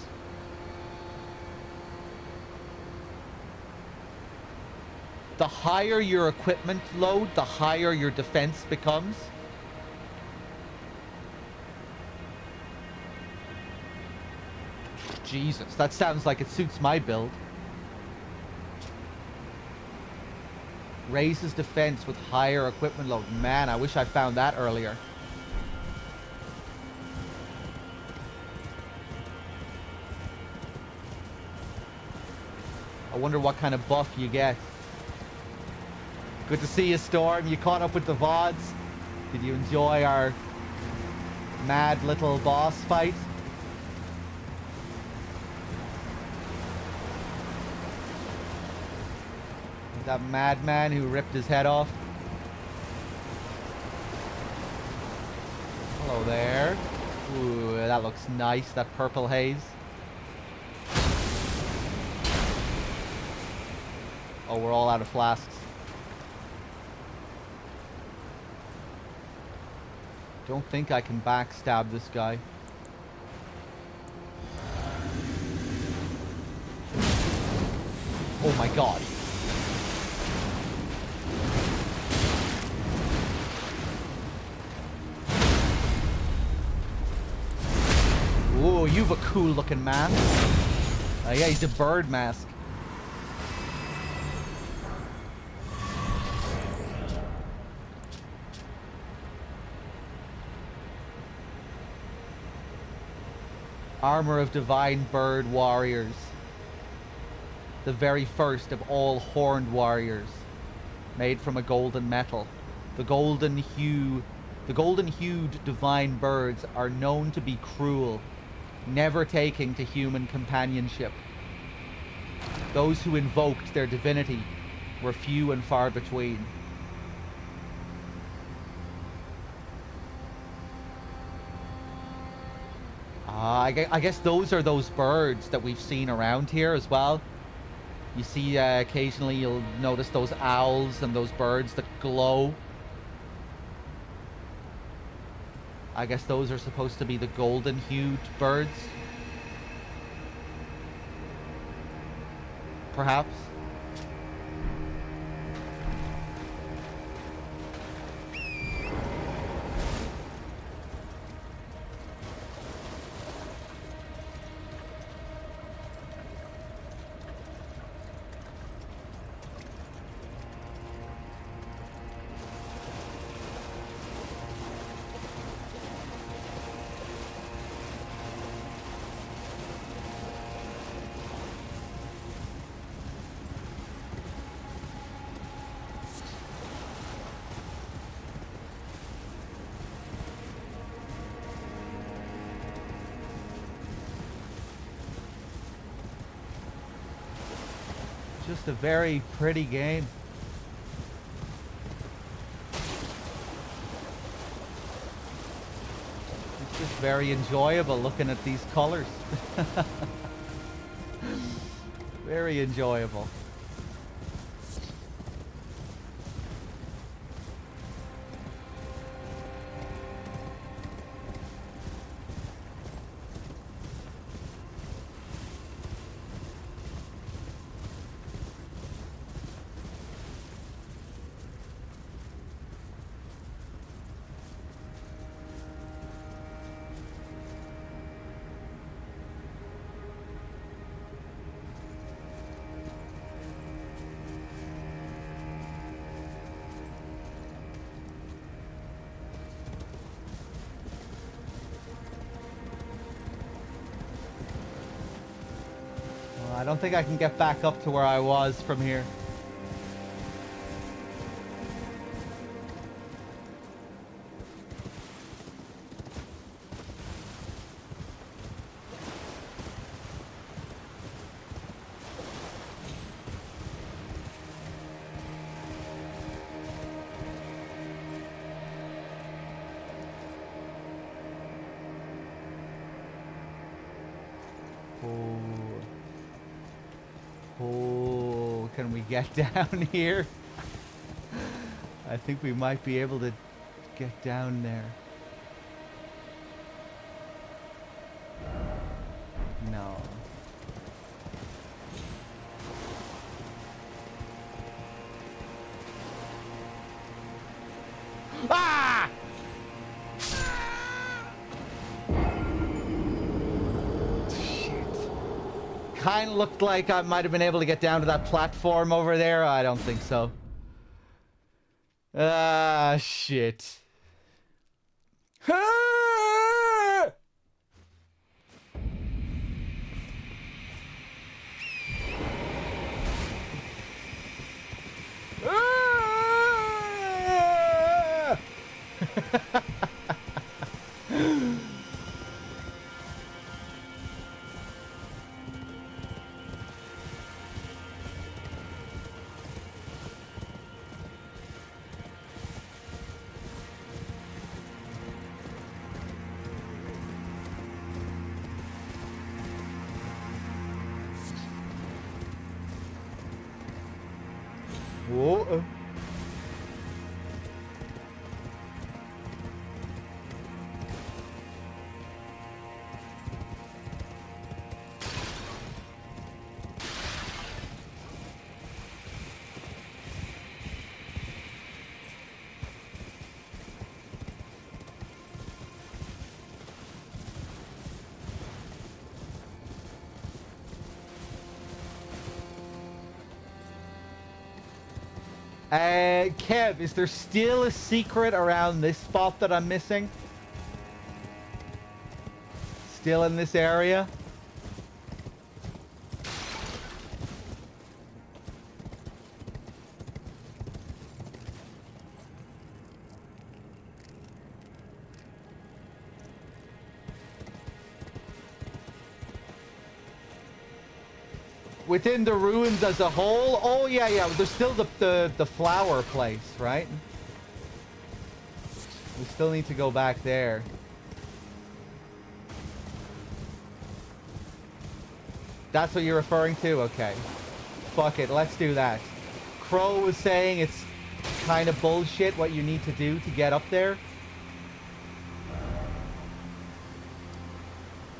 The higher your equipment load, the higher your defense becomes. Jesus, that sounds like it suits my build. Raises defense with higher equipment load. Man, I wish I found that earlier. I wonder what kind of buff you get. Good to see you, Storm. You caught up with the VODs. Did you enjoy our mad little boss fight? That madman who ripped his head off. Hello there. Ooh, that looks nice, that purple haze. Oh, we're all out of flasks. Don't think I can backstab this guy. Oh my god. Ooh, you've a cool looking mask. Yeah, he's a bird mask. Armor of Divine Bird Warriors. The very first of all horned warriors. Made from a golden metal. The golden-hued divine birds are known to be cruel, never taking to human companionship. Those who invoked their divinity were few and far between. I guess those are those birds that we've seen around here as well. You see, occasionally you'll notice those owls and those birds that glow. I guess those are supposed to be the golden-hued birds. Perhaps. Just a very pretty game. It's just very enjoyable looking at these colors. Very enjoyable. I don't think I can get back up to where I was from here. Oh, can we get down here? I think we might be able to get down there. No. Ah! Kind of looked like I might have been able to get down to that platform over there. I don't think so. Ah, shit. Ah! Ah! Whoa. Kev, is there still a secret around this spot that I'm missing? Still in this area? Within the ruins as a whole? Oh, yeah, yeah. There's still the flower place, right? We still need to go back there. That's what you're referring to? Okay. Fuck it, let's do that. Crow was saying it's kind of bullshit what you need to do to get up there.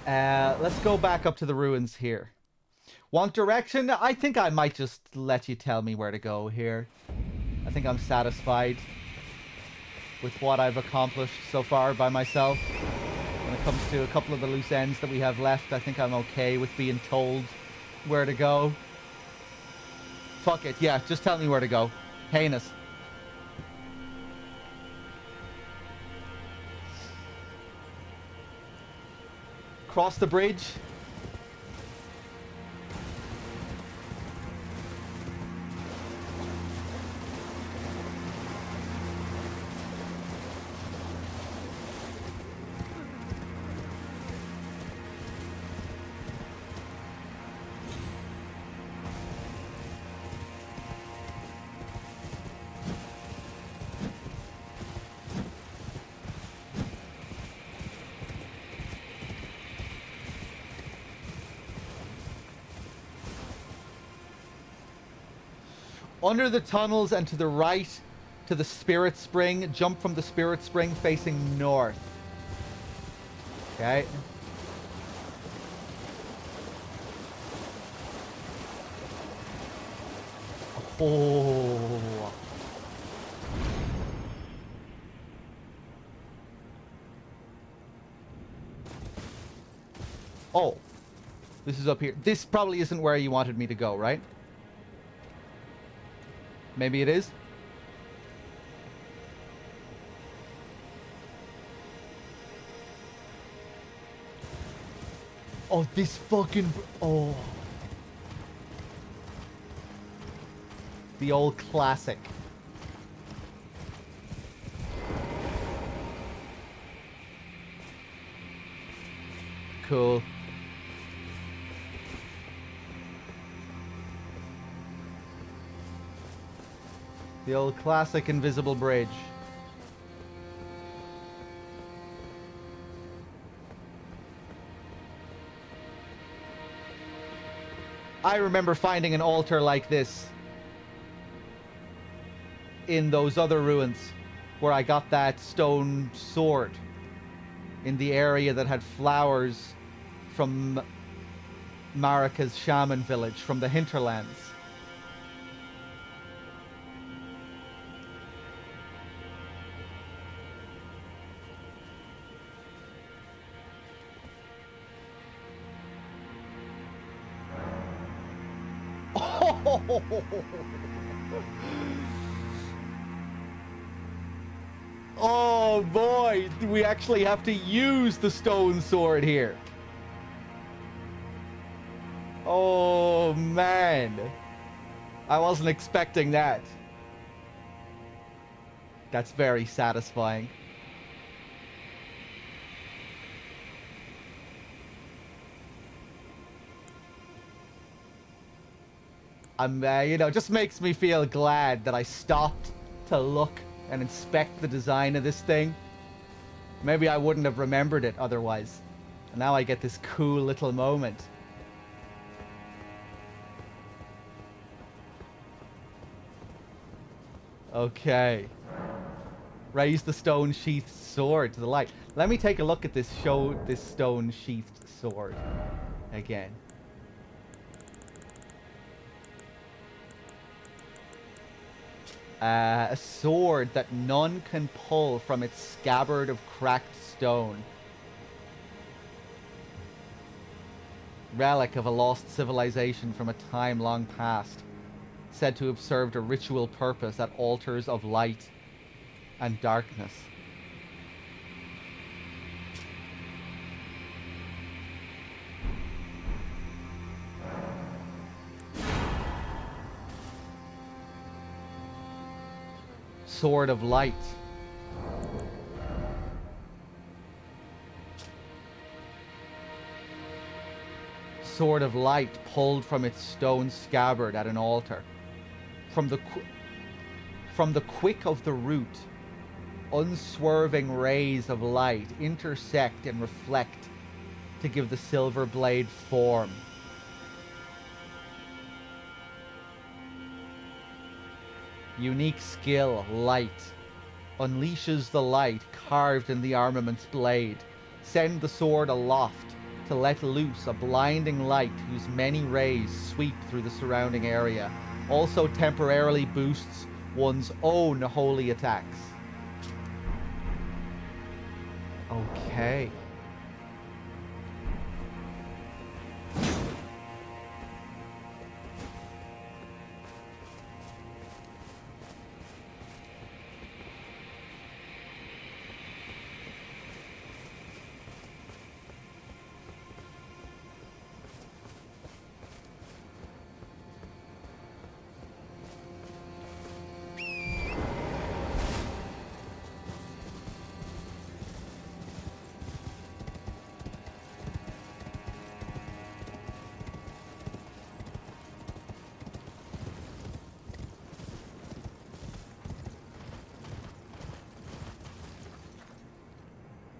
Let's go back up to the ruins here. Want direction? I think I might just let you tell me where to go here. I think I'm satisfied with what I've accomplished so far by myself. When it comes to a couple of the loose ends that we have left, I think I'm okay with being told where to go. Fuck it, yeah, just tell me where to go. Heinous. Cross the bridge. Under the tunnels and to the right to the Spirit Spring. Jump from the Spirit Spring facing north. Okay. Oh. Oh. This is up here. This probably isn't where you wanted me to go, right? Maybe it is? Oh, this fucking... Oh. The old classic. Cool. The old classic invisible bridge. I remember finding an altar like this in those other ruins where I got that stone sword in the area that had flowers from Marika's shaman village from the hinterlands. Oh boy, we actually have to use the stone sword here. Oh man, I wasn't expecting that. That's very satisfying. You know, it just makes me feel glad that I stopped to look and inspect the design of this thing. Maybe I wouldn't have remembered it otherwise. And now I get this cool little moment. Okay. Raise the stone sheathed sword to the light. Let me take a look at this stone sheathed sword again. A sword that none can pull from its scabbard of cracked stone. Relic of a lost civilization from a time long past. Said to have served a ritual purpose at altars of light and darkness. Sword of light. Sword of light pulled from its stone scabbard at an altar. From the quick of the root, unswerving rays of light intersect and reflect to give the silver blade form. Unique skill, light. Unleashes the light carved in the armament's blade. Send the sword aloft to let loose a blinding light whose many rays sweep through the surrounding area. Also temporarily boosts one's own holy attacks. Okay.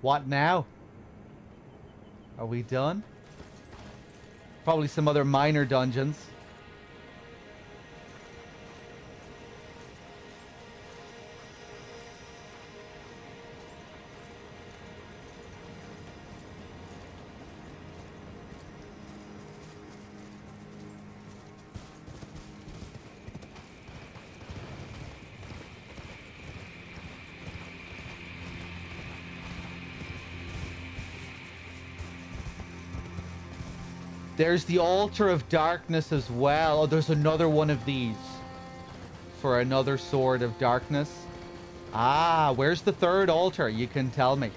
What now? Are we done? Probably some other minor dungeons. There's the Altar of Darkness as well. Oh, there's another one of these. For another Sword of Darkness. Ah, where's the third altar? You can tell me.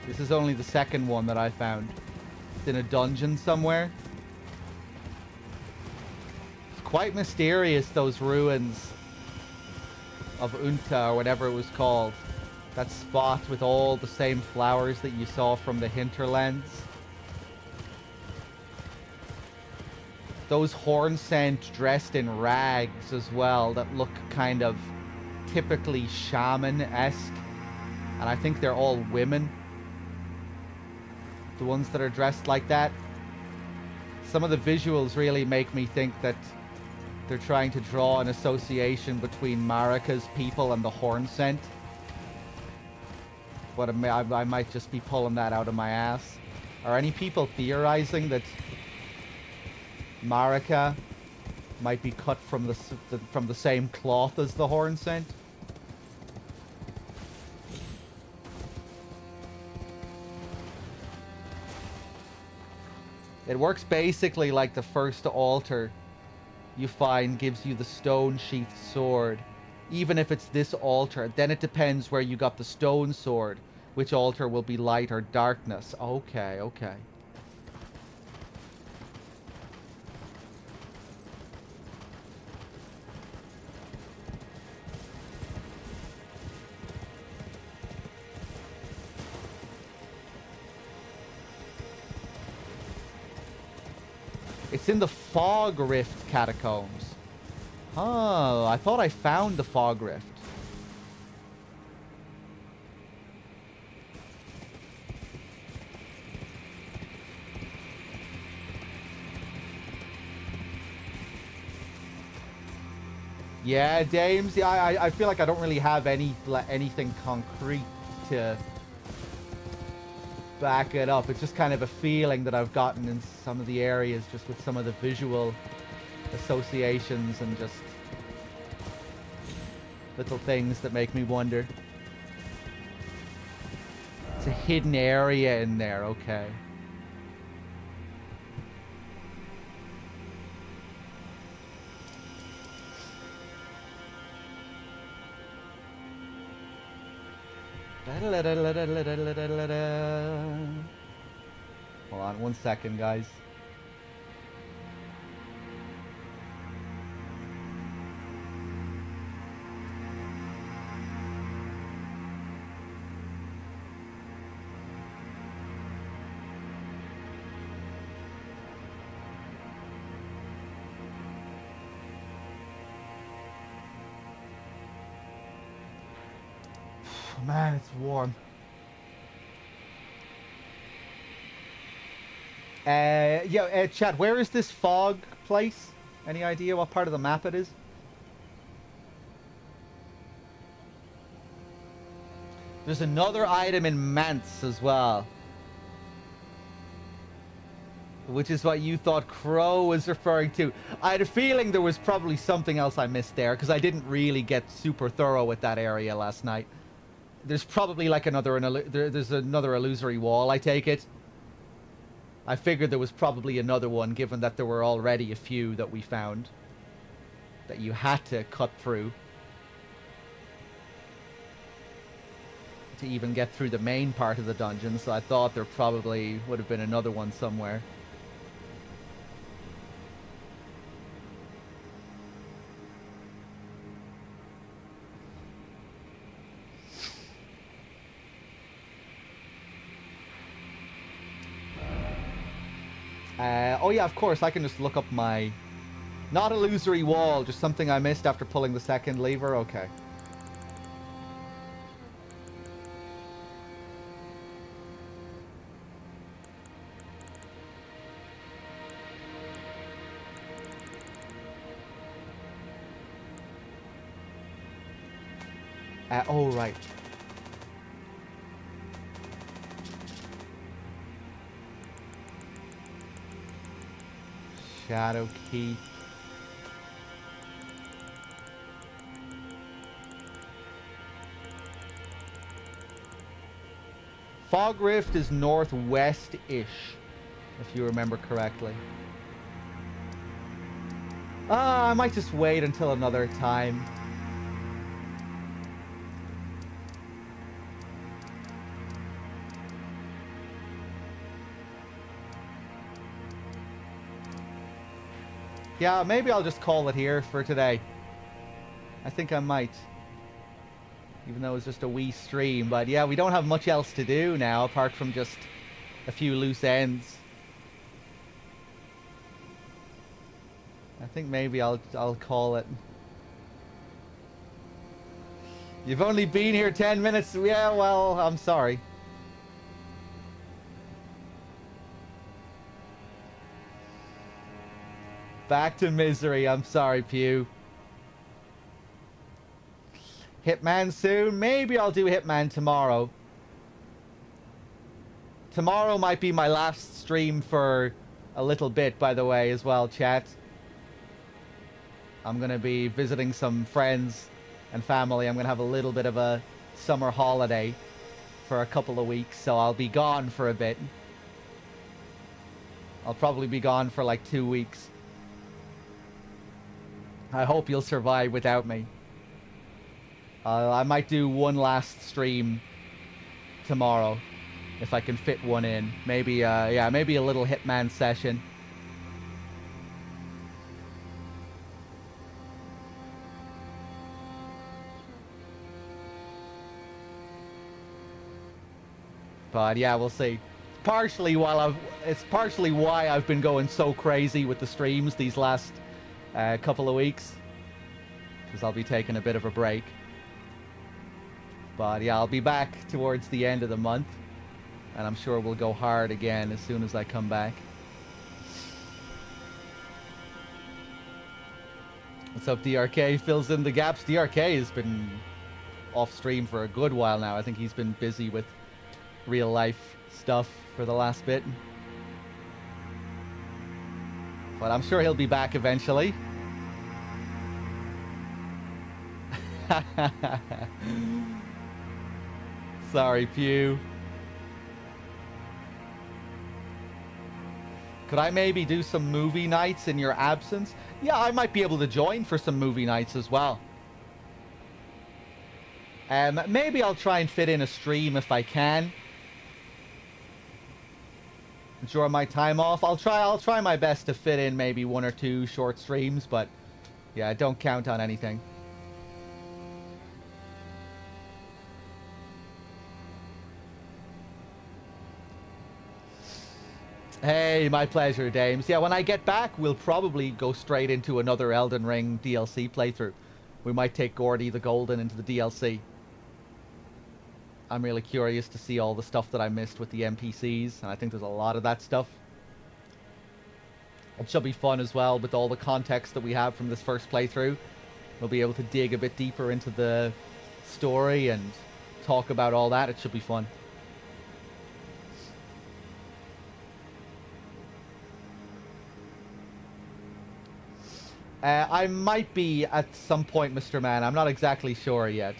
This is only the second one that I found. It's in a dungeon somewhere. It's quite mysterious, those ruins of Unta, or whatever it was called. That spot with all the same flowers that you saw from the hinterlands. Those Hornsent dressed in rags as well that look kind of typically shaman-esque. And I think they're all women. The ones that are dressed like that. Some of the visuals really make me think that they're trying to draw an association between Marika's people and the Hornsent. But I might just be pulling that out of my ass. Are any people theorizing that Marika might be cut from the same cloth as the Hornsent? It works basically like the first altar you find gives you the stone sheathed sword. Even if it's this altar, then it depends where you got the stone sword. Which altar will be light or darkness. Okay, okay. It's in the Fog Rift catacombs. Oh, I thought I found the Fog Rift. Yeah, Dames. Yeah, I feel like I don't really have anything concrete to back it up. It's just kind of a feeling that I've gotten in some of the areas, just with some of the visual associations and just little things that make me wonder. It's a hidden area in there, okay. Hold on 1 second, guys. Man, it's warm. Chat, where is this fog place? Any idea what part of the map it is? There's another item in Mance as well. Which is what you thought Crow was referring to. I had a feeling there was probably something else I missed there, because I didn't really get super thorough with that area last night. There's probably like there's another illusory wall, I take it. I figured there was probably another one, given that there were already a few that we found that you had to cut through to even get through the main part of the dungeon, so I thought there probably would have been another one somewhere. Oh yeah, of course, I can just look up my... Not illusory wall, just something I missed after pulling the second lever, okay. Oh, right. Shadow Keep. Fog Rift is northwest-ish, if you remember correctly. I might just wait until another time. Yeah, maybe I'll just call it here for today. I think I might. Even though it's just a wee stream. But yeah, we don't have much else to do now apart from just a few loose ends. I think maybe I'll call it. You've only been here 10 minutes. Yeah, well, I'm sorry. Back to misery. I'm sorry, Pew. Hitman soon? Maybe I'll do Hitman tomorrow. Tomorrow might be my last stream for a little bit, by the way, as well, chat. I'm going to be visiting some friends and family. I'm going to have a little bit of a summer holiday for a couple of weeks, so I'll be gone for a bit. I'll probably be gone for like 2 weeks. I hope you'll survive without me. I might do one last stream tomorrow if I can fit one in. Maybe, yeah, maybe a little Hitman session. But yeah, we'll see. It's partially why I've been going so crazy with the streams these last couple of weeks, because I'll be taking a bit of a break. But yeah, I'll be back towards the end of the month, and I'm sure we'll go hard again as soon as I come back. What's up, DRK? Fills in the gaps. DRK has been off stream for a good while now. I think he's been busy with real life stuff for the last bit. But I'm sure he'll be back eventually. Sorry, Pew. Could I maybe do some movie nights in your absence? Yeah, I might be able to join for some movie nights as well. Maybe I'll try and fit in a stream if I can during my time off. I'll try my best to fit in maybe 1 or 2 short streams, but yeah, don't count on anything. Hey, my pleasure, Dames. Yeah, when I get back, we'll probably go straight into another Elden Ring DLC playthrough. We might take Gordy the Golden into the DLC. I'm really curious to see all the stuff that I missed with the NPCs, and I think there's a lot of that stuff. It should be fun as well with all the context that we have from this first playthrough. We'll be able to dig a bit deeper into the story and talk about all that. It should be fun. I might be at some point, Mr. Man. I'm not exactly sure yet.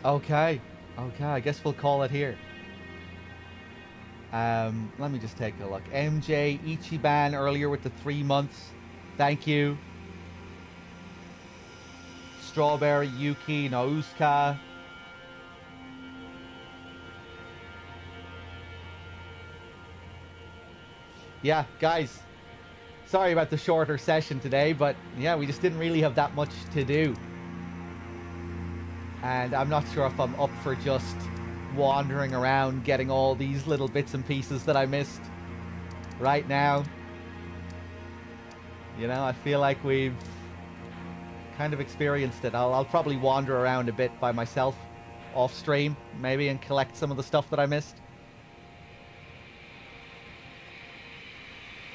Okay. Okay, I guess we'll call it here. Let me just take a look. MJ Ichiban earlier with the 3 months. Thank you. Strawberry Yuki Nauska. Yeah, guys. Sorry about the shorter session today, but yeah, we just didn't really have that much to do. And I'm not sure if I'm up for just wandering around getting all these little bits and pieces that I missed right now. You know, I feel like we've kind of experienced it. I'll probably wander around a bit by myself off stream, maybe, and collect some of the stuff that I missed.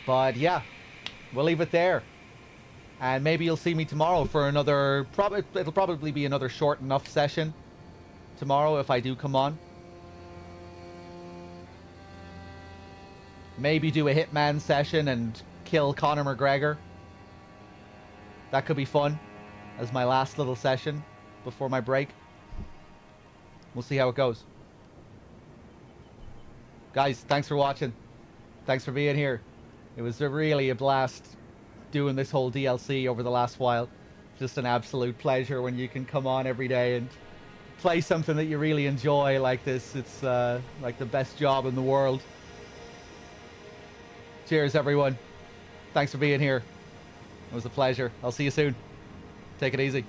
But yeah, we'll leave it there. And maybe you'll see me tomorrow for another... It'll probably be another short enough session tomorrow if I do come on. Maybe do a Hitman session and kill Conor McGregor. That could be fun as my last little session before my break. We'll see how it goes. Guys, thanks for watching. Thanks for being here. It was really a blast doing this whole DLC over the last while. Just an absolute pleasure when you can come on every day and play something that you really enjoy like this. It's like the best job in the world. Cheers, everyone. Thanks for being here. It was a pleasure. I'll see you soon. Take it easy.